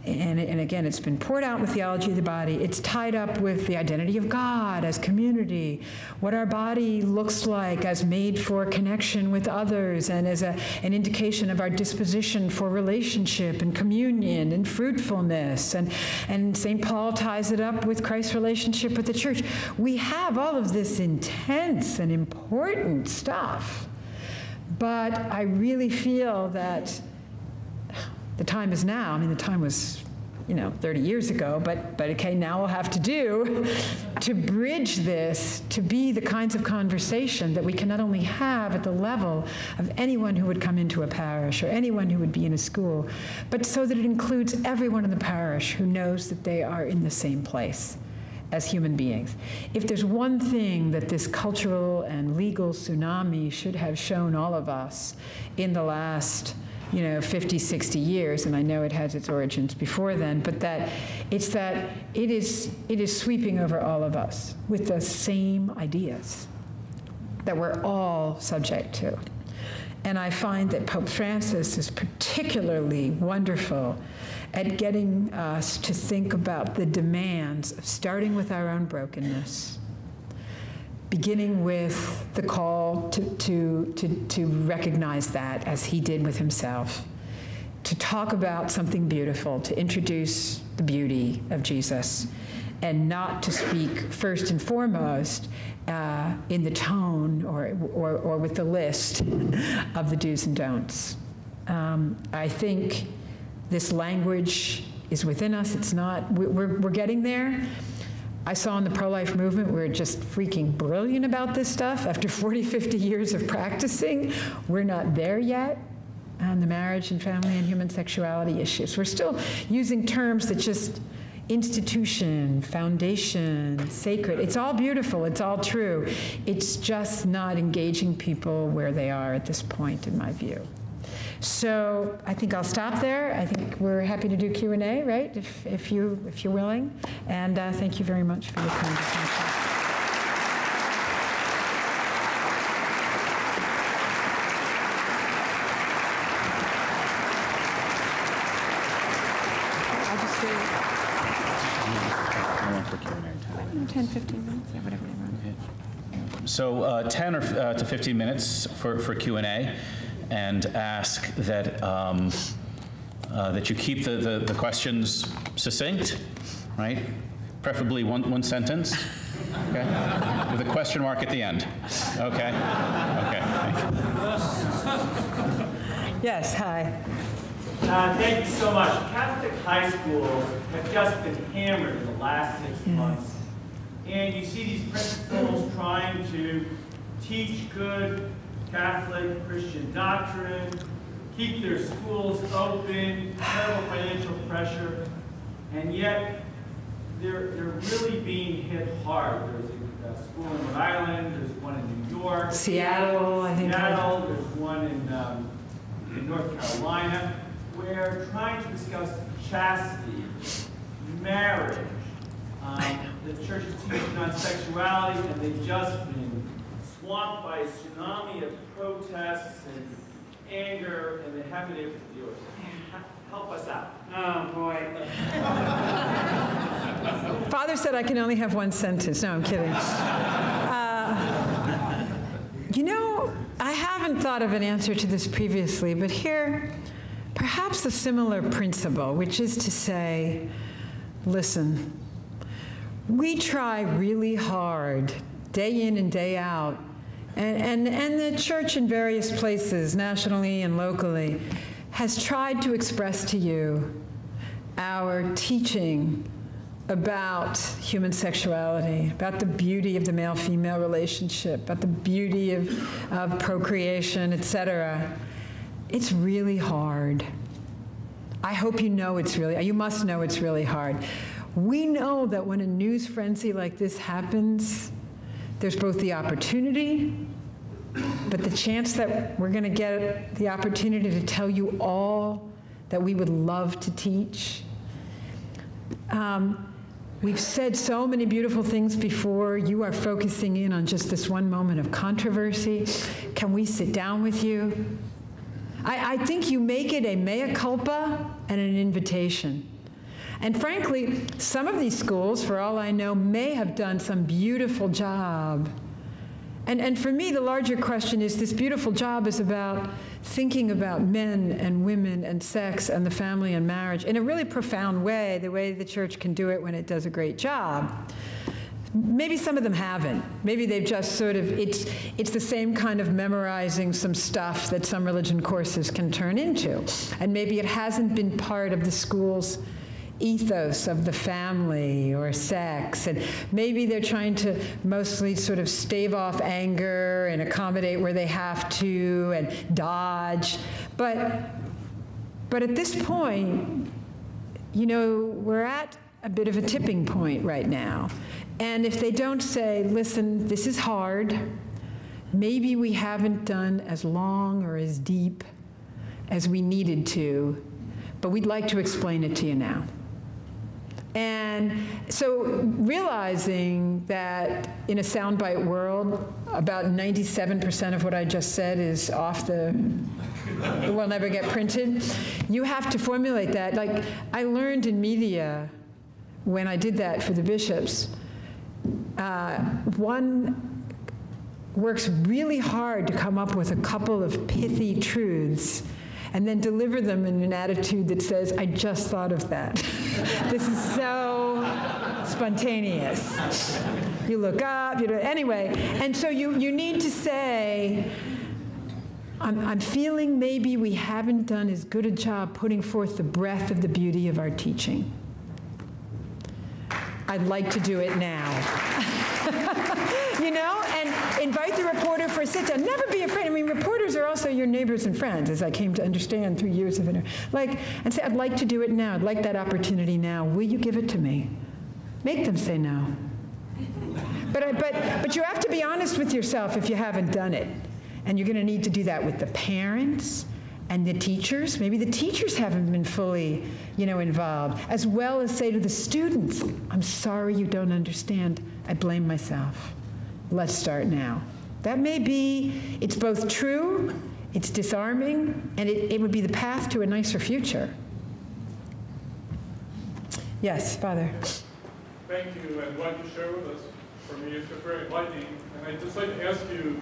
and again, it's been poured out in the theology of the body. It's tied up with the identity of God as community, what our body looks like as made for connection with others, and as an indication of our disposition for relationship and communion and fruitfulness. And St. Paul ties it up with Christ's relationship with the church. We have all of this intense and important stuff, but I really feel that the time is now. The time was 30 years ago, but okay, now we'll have to do to bridge this, to be the kinds of conversation that we can not only have at the level of anyone who would come into a parish or anyone who would be in a school, but so that it includes everyone in the parish who knows that they are in the same place as human beings. If there's one thing that this cultural and legal tsunami should have shown all of us in the last 50, 60 years, and I know it has its origins before then, but that it is sweeping over all of us with the same ideas that we're all subject to. And I find that Pope Francis is particularly wonderful at getting us to think about the demands of starting with our own brokenness, beginning with the call to recognize that, as he did with himself, to talk about something beautiful, to introduce the beauty of Jesus, and not to speak first and foremost in the tone or with the list of the do's and don'ts. I think this language is within us. It's not, we're getting there. I saw in the pro-life movement we're just freaking brilliant about this stuff. After 40, 50 years of practicing, we're not there yet on the marriage and family and human sexuality issues. We're still using terms that just institution, foundation, sacred. It's all beautiful, it's all true. It's just not engaging people where they are at this point, in my view. So I think I'll stop there. I think we're happy to do Q&A, right, if you're willing. And thank you very much for your kind attention. I'll just do 10, 15 minutes, or whatever they want. Okay. So 10 to 15 minutes for Q&A. And ask that that you keep the questions succinct, right? Preferably one sentence, okay? With a question mark at the end, okay? Okay, thank you. Yes, hi. Thank you so much. Catholic high schools have just been hammered in the last 6 months. And you see these principals trying to teach good Catholic Christian doctrine, keep their schools open, terrible financial pressure, and yet they're really being hit hard. There's a school in Rhode Island, there's one in New York. Seattle, I think. Seattle, there's one in North Carolina, where trying to discuss chastity, marriage, the church is teaching on sexuality, and they've just been swamped by a tsunami of protests and anger, and they haven't been able to deal with it. Help us out. Oh, boy. Father said I can only have one sentence. No, I'm kidding. I haven't thought of an answer to this previously, but here, perhaps a similar principle, which is to say, listen, we try really hard, day in and day out, and the church in various places, nationally and locally, has tried to express to you our teaching about human sexuality, about the beauty of the male-female relationship, about the beauty of procreation, etc. It's really hard. I hope you know you must know it's really hard. We know that when a news frenzy like this happens, there's both the opportunity, but the chance that we're going to get the opportunity to tell you all that we would love to teach. We've said so many beautiful things before. You are focusing in on just this one moment of controversy. Can we sit down with you? I think you make it a mea culpa and an invitation. And frankly, some of these schools, for all I know, may have done some beautiful job. And for me, the larger question is this beautiful job is about thinking about men and women and sex and the family and marriage in a really profound way, the way the church can do it when it does a great job. Maybe some of them haven't. Maybe they've just sort of, it's the same kind of memorizing some stuff that some religion courses can turn into. And maybe it hasn't been part of the school's ethos of the family or sex, and maybe they're trying to mostly sort of stave off anger and accommodate where they have to and dodge. But at this point, you know, we're at a bit of a tipping point right now. And if they don't say, listen, this is hard, maybe we haven't done as long or as deep as we needed to, but we'd like to explain it to you now. And so realizing that in a soundbite world, about 97% of what I just said is off the, it will never get printed, you have to formulate that. Like, I learned in media when I did that for the bishops, one works really hard to come up with a couple of pithy truths and then deliver them in an attitude that says, I just thought of that. This is so spontaneous. You look up, you know, anyway. And so you need to say, I'm feeling maybe we haven't done as good a job putting forth the breadth of the beauty of our teaching. I'd like to do it now. You know, and invite the reporter for a sit-down. Never be afraid. I mean, reporters are also your neighbors and friends, as I came to understand through years of and say, I'd like to do it now. I'd like that opportunity now. Will you give it to me? Make them say no. But you have to be honest with yourself if you haven't done it. And you're going to need to do that with the parents and the teachers. Maybe the teachers haven't been fully, you know, involved, as well as say to the students, I'm sorry you don't understand. I blame myself. Let's start now. That may be, it's both true, it's disarming, and it would be the path to a nicer future. Yes, Father. Thank you, and what you share with us, for me, is very enlightening. And I'd just like to ask you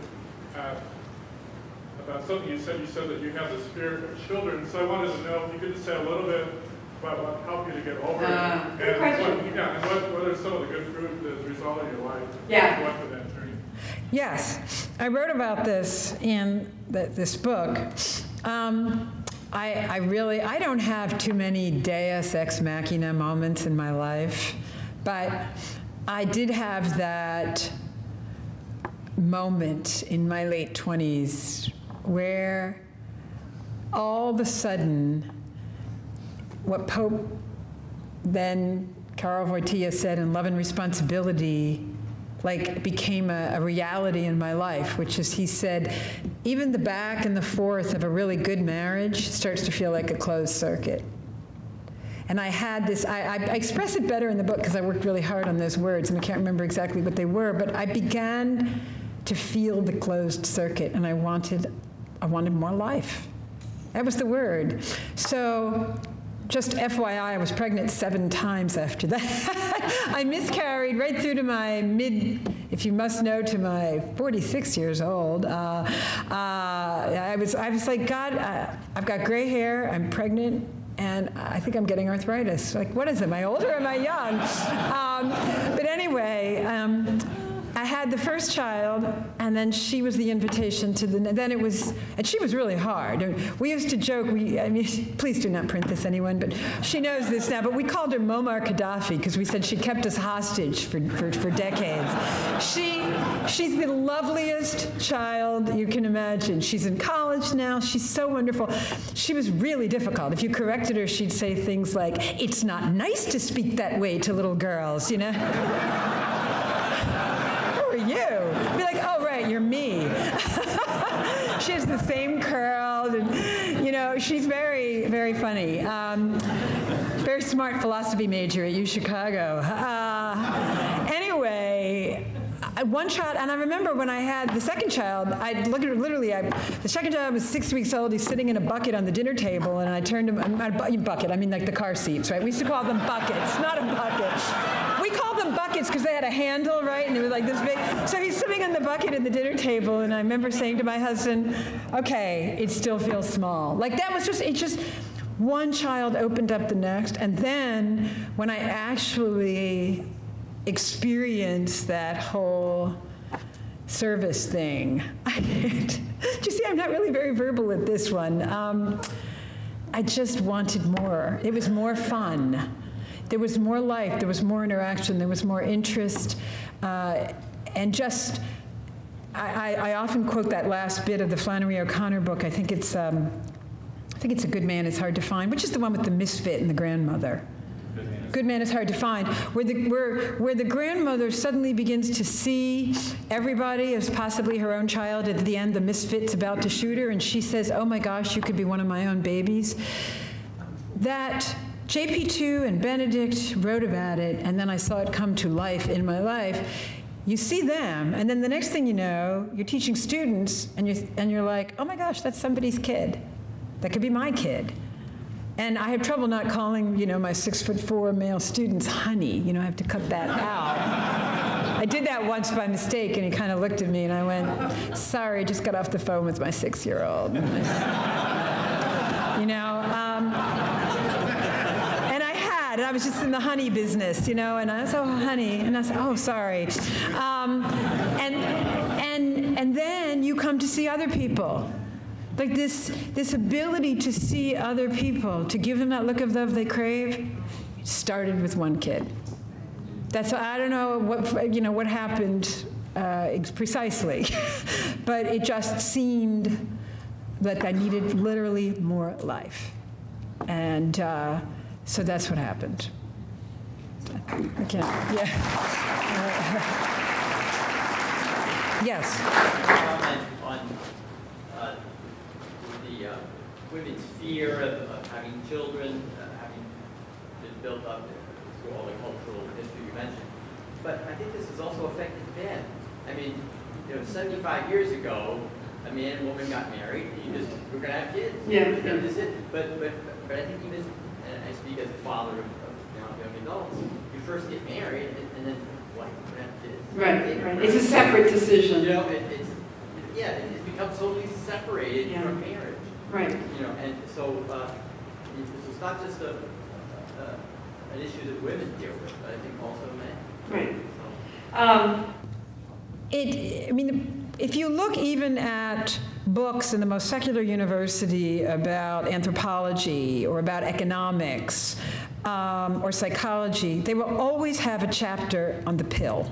about something you said. You said that you have the spirit of children, so I wanted to know if you could just say a little bit about what helped you to get over it. Good question. And what are some of the good fruit that has resulted in your life? Yeah. What for that journey? Yes, I wrote about this in this book. I don't have too many deus ex machina moments in my life, but I did have that moment in my late 20s where all of a sudden what Pope then Karol Wojtyła said in Love and Responsibility like became a reality in my life, which is, he said, even the back and the forth of a really good marriage starts to feel like a closed circuit. And I had this, I express it better in the book because I worked really hard on those words and I can't remember exactly what they were, but I began to feel the closed circuit and I wanted more life. That was the word. So, just FYI, I was pregnant 7 times after that. I miscarried right through to my if you must know, to my 46 years old. I was like, God, I've got gray hair, I'm pregnant, and I think I'm getting arthritis. Like, what is it, am I old or am I young? But anyway, I had the first child, and then she was the invitation to then it was, and she was really hard. We used to joke, I mean, please do not print this, anyone, but she knows this now, but we called her Muammar Gaddafi because we said she kept us hostage for decades. She's the loveliest child you can imagine. She's in college now. She's so wonderful. She was really difficult. If you corrected her, she'd say things like, it's not nice to speak that way to little girls, you know? You. Be like, oh, right, you're me. She has the same curl, and, you know, she's very, very funny. Very smart philosophy major at UChicago. Anyway, one child, and I remember when I had the second child, I looked at her literally, the second child was 6 weeks old, he's sitting in a bucket on the dinner table, and I turned him, bucket, I mean like the car seats, right? We used to call them buckets, not a bucket. We called them buckets because they had a handle, right? And it was like this big, so he's sitting on the bucket at the dinner table, and I remember saying to my husband, okay, it still feels small. Like that was just one child opened up the next, and then when I actually experienced that whole service thing, do you see, I'm not really very verbal at this one. I just wanted more. It was more fun. there was more life, there was more interaction, there was more interest, and just, I often quote that last bit of the Flannery O'Connor book. I think it's A Good Man Is Hard to Find, which is the one with the misfit and the grandmother. Good Man Is Hard to Find, where the grandmother suddenly begins to see everybody as possibly her own child. At the end, the misfit's about to shoot her, and she says, "Oh my gosh, you could be one of my own babies." That JP2 and Benedict wrote about it, and then I saw it come to life in my life. You see them, and then the next thing you know, you're teaching students, and you're like, "Oh my gosh, that's somebody's kid. That could be my kid." And I have trouble not calling, my 6'4" male students honey. I have to cut that out. I did that once by mistake, and he kind of looked at me, and I went, "Sorry, just got off the phone with my 6-year-old." And I was just in the honey business, and I said, "Oh, honey," and I said, "Oh, sorry." And then you come to see other people. Like this ability to see other people, to give them that look of love they crave, started with one kid. I don't know what happened precisely, but it just seemed that I needed literally more life. And so that's what happened. I can't, yeah. Yes. Women's fear of having children, having been built up through all the cultural history you mentioned. But I think this has also affected men. I mean, 75 years ago, a man and woman got married, we're going to have kids. Yeah. This is it. But I think even, and I speak as a father of young adults, you first get married, and then what? We're going to have kids. Right. It's a separate decision. It's become totally separated from marriage. Right. And so it's not just an issue that women deal with, but I think also men. Right. If you look even at books in the most secular university about anthropology or about economics or psychology, they will always have a chapter on the pill.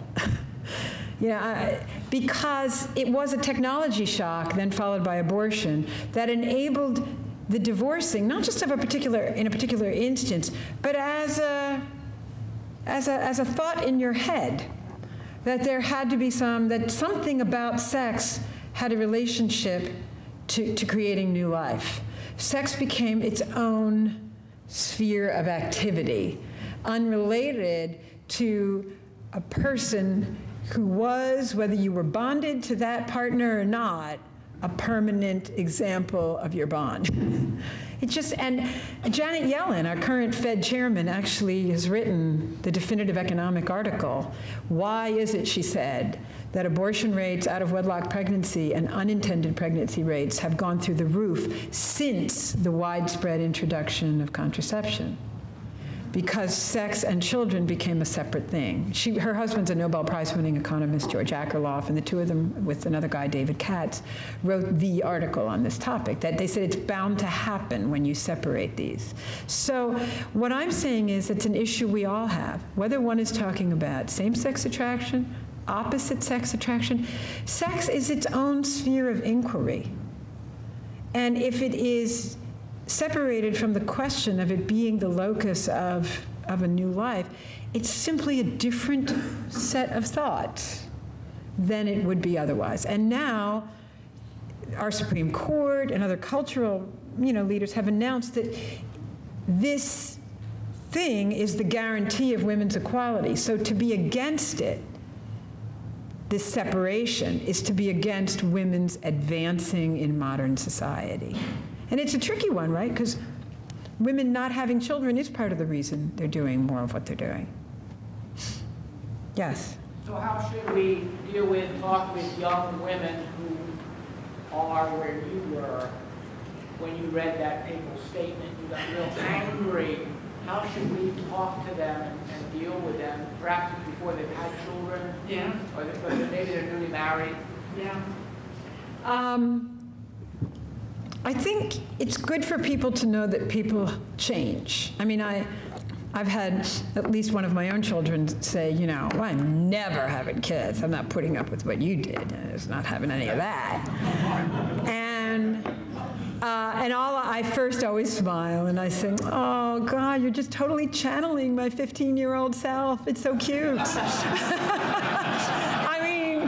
Because it was a technology shock, then followed by abortion, that enabled the divorcing, not just of in a particular instance, but as a thought in your head, that there had to be something about sex had a relationship to creating new life. Sex became its own sphere of activity, unrelated to a person who was, whether you were bonded to that partner or not, a permanent example of your bond. And Janet Yellen, our current Fed chairman, actually has written the definitive economic article. Why is it, she said, that abortion rates, out-of-wedlock pregnancy, and unintended pregnancy rates have gone through the roof since the widespread introduction of contraception? Because sex and children became a separate thing. Her husband's a Nobel Prize-winning economist, George Akerlof, and the two of them, with another guy, David Katz, wrote the article on this topic, that they said it's bound to happen when you separate these. So what I'm saying is it's an issue we all have, whether one is talking about same-sex attraction, opposite-sex attraction. Sex is its own sphere of inquiry. And if it is separated from the question of it being the locus of a new life, it's simply a different set of thoughts than it would be otherwise. And now, our Supreme Court and other cultural leaders have announced that this thing is the guarantee of women's equality. So to be against it, this separation, is to be against women's advancing in modern society. And it's a tricky one, right? Because women not having children is part of the reason they're doing more of what they're doing. Yes? So how should we talk with young women who are where you were when you read that papal statement? You got real angry. How should we talk to them and deal with them, perhaps before they've had children? Yeah. Or maybe they're newly married? Yeah. I think it's good for people to know that people change. I mean, I've had at least one of my own children say, you know, well, I'm never having kids. I'm not putting up with what you did. I was not having any of that. And I first always smile and I say, oh God, you're just totally channeling my 15-year-old self. It's so cute. I mean,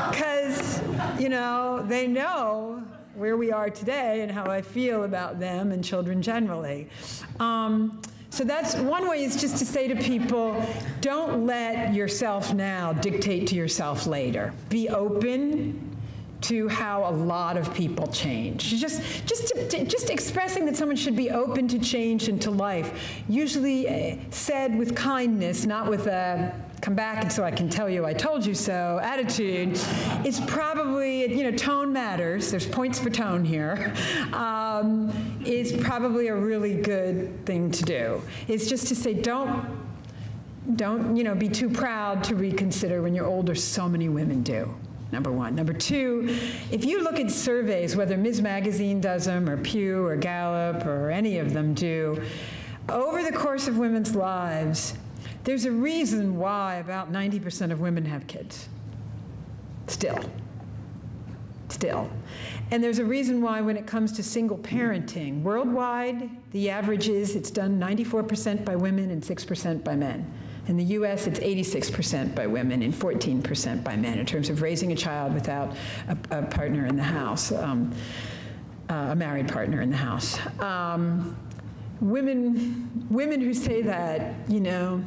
because, you know, they know where we are today and how I feel about them and children generally. So that's one way, is just to say to people, don't let yourself now dictate to yourself later. Be open to how a lot of people change. Just expressing that someone should be open to change and to life, usually said with kindness, not with a come back and so I can tell you I told you so attitude, is probably, you know, tone matters. There's points for tone here. Is probably a really good thing to do. It's just to say, don't, you know, be too proud to reconsider when you're older. So many women do. Number one. Number two, if you look at surveys, whether Ms. Magazine does them, or Pew, or Gallup, or any of them do, over the course of women's lives, there's a reason why about 90% of women have kids. Still. And there's a reason why when it comes to single parenting, worldwide, the average is it's done 94% by women and 6% by men. In the US, it's 86% by women and 14% by men in terms of raising a child without a partner in the house, a married partner in the house. Women who say that, you know,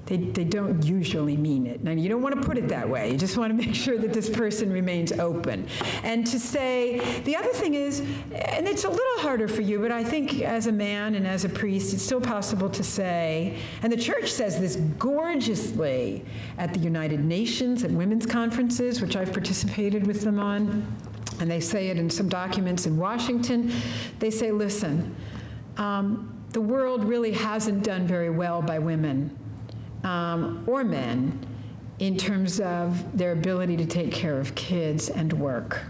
they don't usually mean it. Now, you don't want to put it that way. You just want to make sure that this person remains open. And to say, the other thing is, and it's a little harder for you, but I think as a man and as a priest, it's still possible to say, and the church says this gorgeously at the United Nations, at women's conferences, which I've participated with them on, and they say it in some documents in Washington. They say, listen, the world really hasn't done very well by women or men in terms of their ability to take care of kids and work.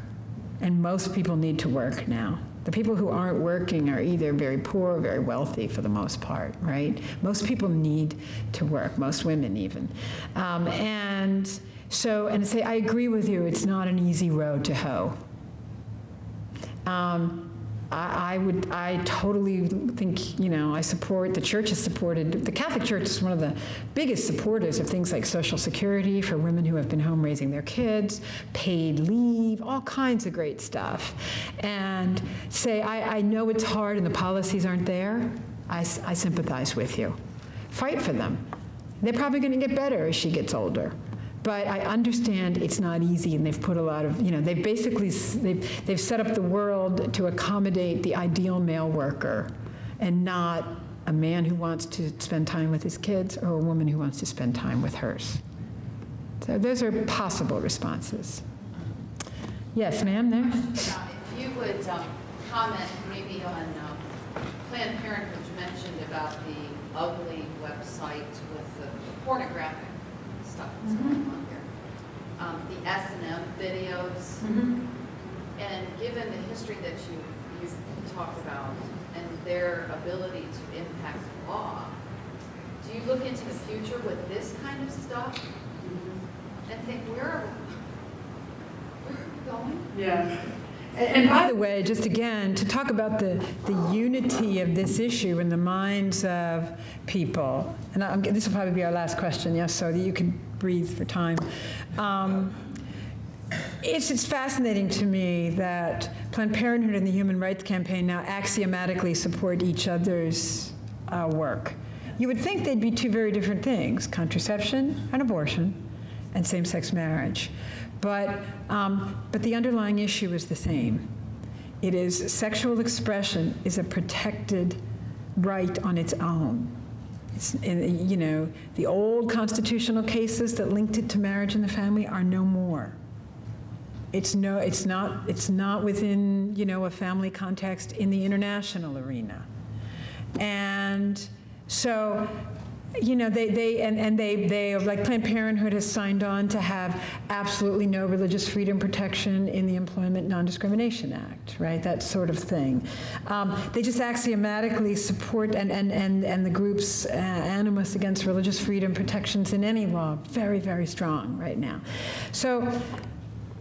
And most people need to work now. The people who aren't working are either very poor or very wealthy for the most part, right? Most people need to work, most women even. And say, I agree with you, it's not an easy road to hoe. I totally think, you know, I support, the church has supported, the Catholic Church is one of the biggest supporters of things like Social Security for women who have been home raising their kids, paid leave, all kinds of great stuff. And say, I know it's hard and the policies aren't there. I sympathize with you. Fight for them. They're probably going to get better as she gets older. But I understand it's not easy, and they've put a lot of, you know, they've basically, they've set up the world to accommodate the ideal male worker and not a man who wants to spend time with his kids or a woman who wants to spend time with hers. So those are possible responses. Yes, ma'am, there? If you would comment maybe on Planned Parenthood, you mentioned about the ugly website with the pornographic stuff that's going on here. The S&M videos, and given the history that you've talked about and their ability to impact the law, do you look into the future with this kind of stuff and think, where are we going? Yeah. And by the way, just again, to talk about the unity of this issue in the minds of people, and this will probably be our last question, yes, so that you can breathe for time. It's fascinating to me that Planned Parenthood and the Human Rights Campaign now axiomatically support each other's work. You would think they'd be two very different things, contraception and abortion and same-sex marriage. But the underlying issue is the same. It is sexual expression is a protected right on its own. You know, the old constitutional cases that linked it to marriage and the family are no more. It's not within, you know, a family context in the international arena. And so you know, they like Planned Parenthood has signed on to have absolutely no religious freedom protection in the Employment Non-Discrimination Act, right? That sort of thing. They just axiomatically support and the group's animus against religious freedom protections in any law, very, very strong right now. So,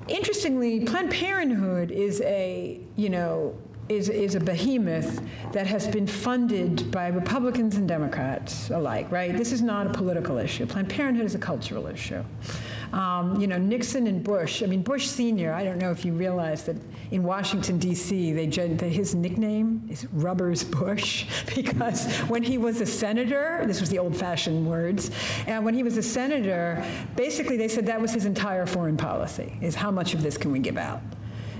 interestingly, Planned Parenthood is a, you know, is a behemoth that has been funded by Republicans and Democrats alike, right? This is not a political issue. Planned Parenthood is a cultural issue. You know, Nixon and Bush, I mean, Bush Sr., I don't know if you realize that in Washington, D.C., his nickname is Rubbers Bush, because when he was a senator, this was the old-fashioned words, and when he was a senator, basically they said that was his entire foreign policy, is how much of this can we give out?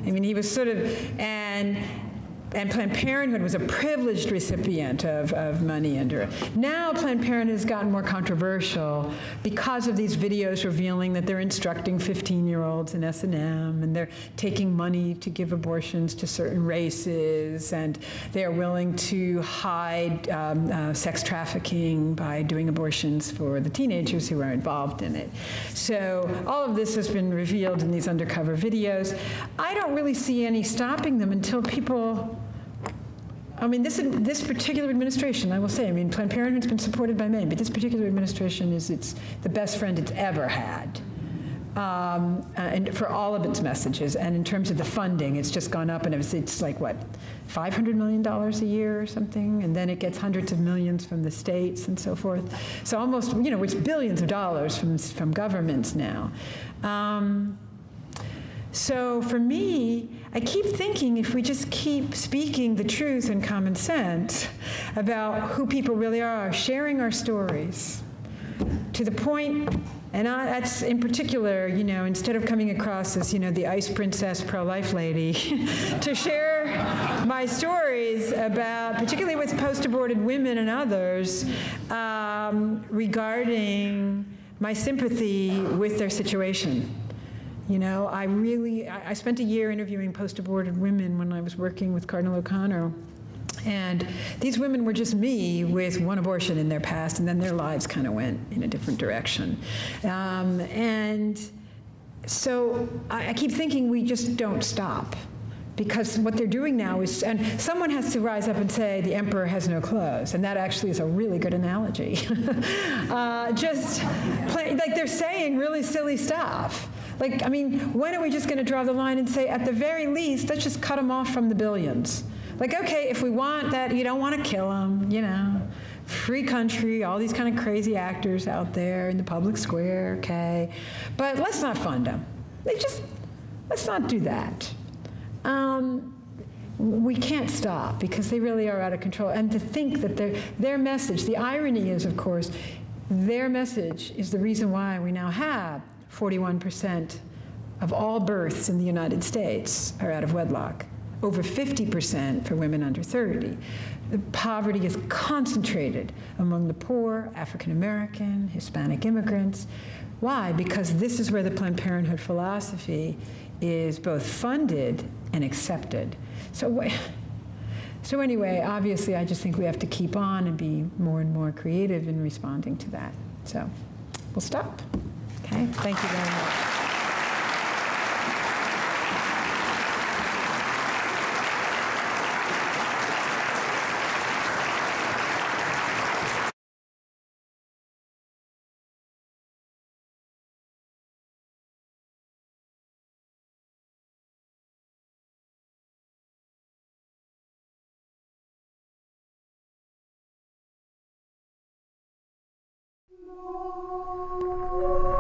I mean, he was sort of, and Planned Parenthood was a privileged recipient of money under it. Now Planned Parenthood has gotten more controversial because of these videos revealing that they're instructing 15-year-olds in S&M, and they're taking money to give abortions to certain races, and they're willing to hide sex trafficking by doing abortions for the teenagers who are involved in it. So all of this has been revealed in these undercover videos. I don't really see any stopping them until people, I mean, this particular administration, I will say, I mean, Planned Parenthood's been supported by many, but this particular administration is the best friend it's ever had. And for all of its messages, and in terms of the funding, it's just gone up, and it's like, what, $500 million a year or something, and then it gets hundreds of millions from the states and so forth. So almost, you know, it's billions of dollars from governments now. So for me, I keep thinking if we just keep speaking the truth and common sense about who people really are, sharing our stories to the point, and that's in particular, you know, instead of coming across as, you know, the ice princess pro-life lady, to share my stories about, particularly with post-aborted women and others, regarding my sympathy with their situation. You know, I spent a year interviewing post-aborted women when I was working with Cardinal O'Connor. And these women were just me with one abortion in their past, and then their lives kind of went in a different direction. And so I keep thinking we just don't stop. Because what they're doing now is, and someone has to rise up and say, the emperor has no clothes, and that actually is a really good analogy. Like they're saying really silly stuff. Like, I mean, when are we just going to draw the line and say, at the very least, let's just cut them off from the billions? Like, okay, if we want that, you don't want to kill them, you know, free country, all these kind of crazy actors out there in the public square, okay, but let's not fund them. Let's not do that. We can't stop because they really are out of control. And to think that their message, the irony is, of course, their message is the reason why we now have 41% of all births in the United States are out of wedlock, over 50% for women under 30. The poverty is concentrated among the poor, African American, Hispanic immigrants. Why? Because this is where the Planned Parenthood philosophy is both funded and accepted. So anyway, obviously, I just think we have to keep on and be more and more creative in responding to that. So we'll stop. Okay, thank you very much. No.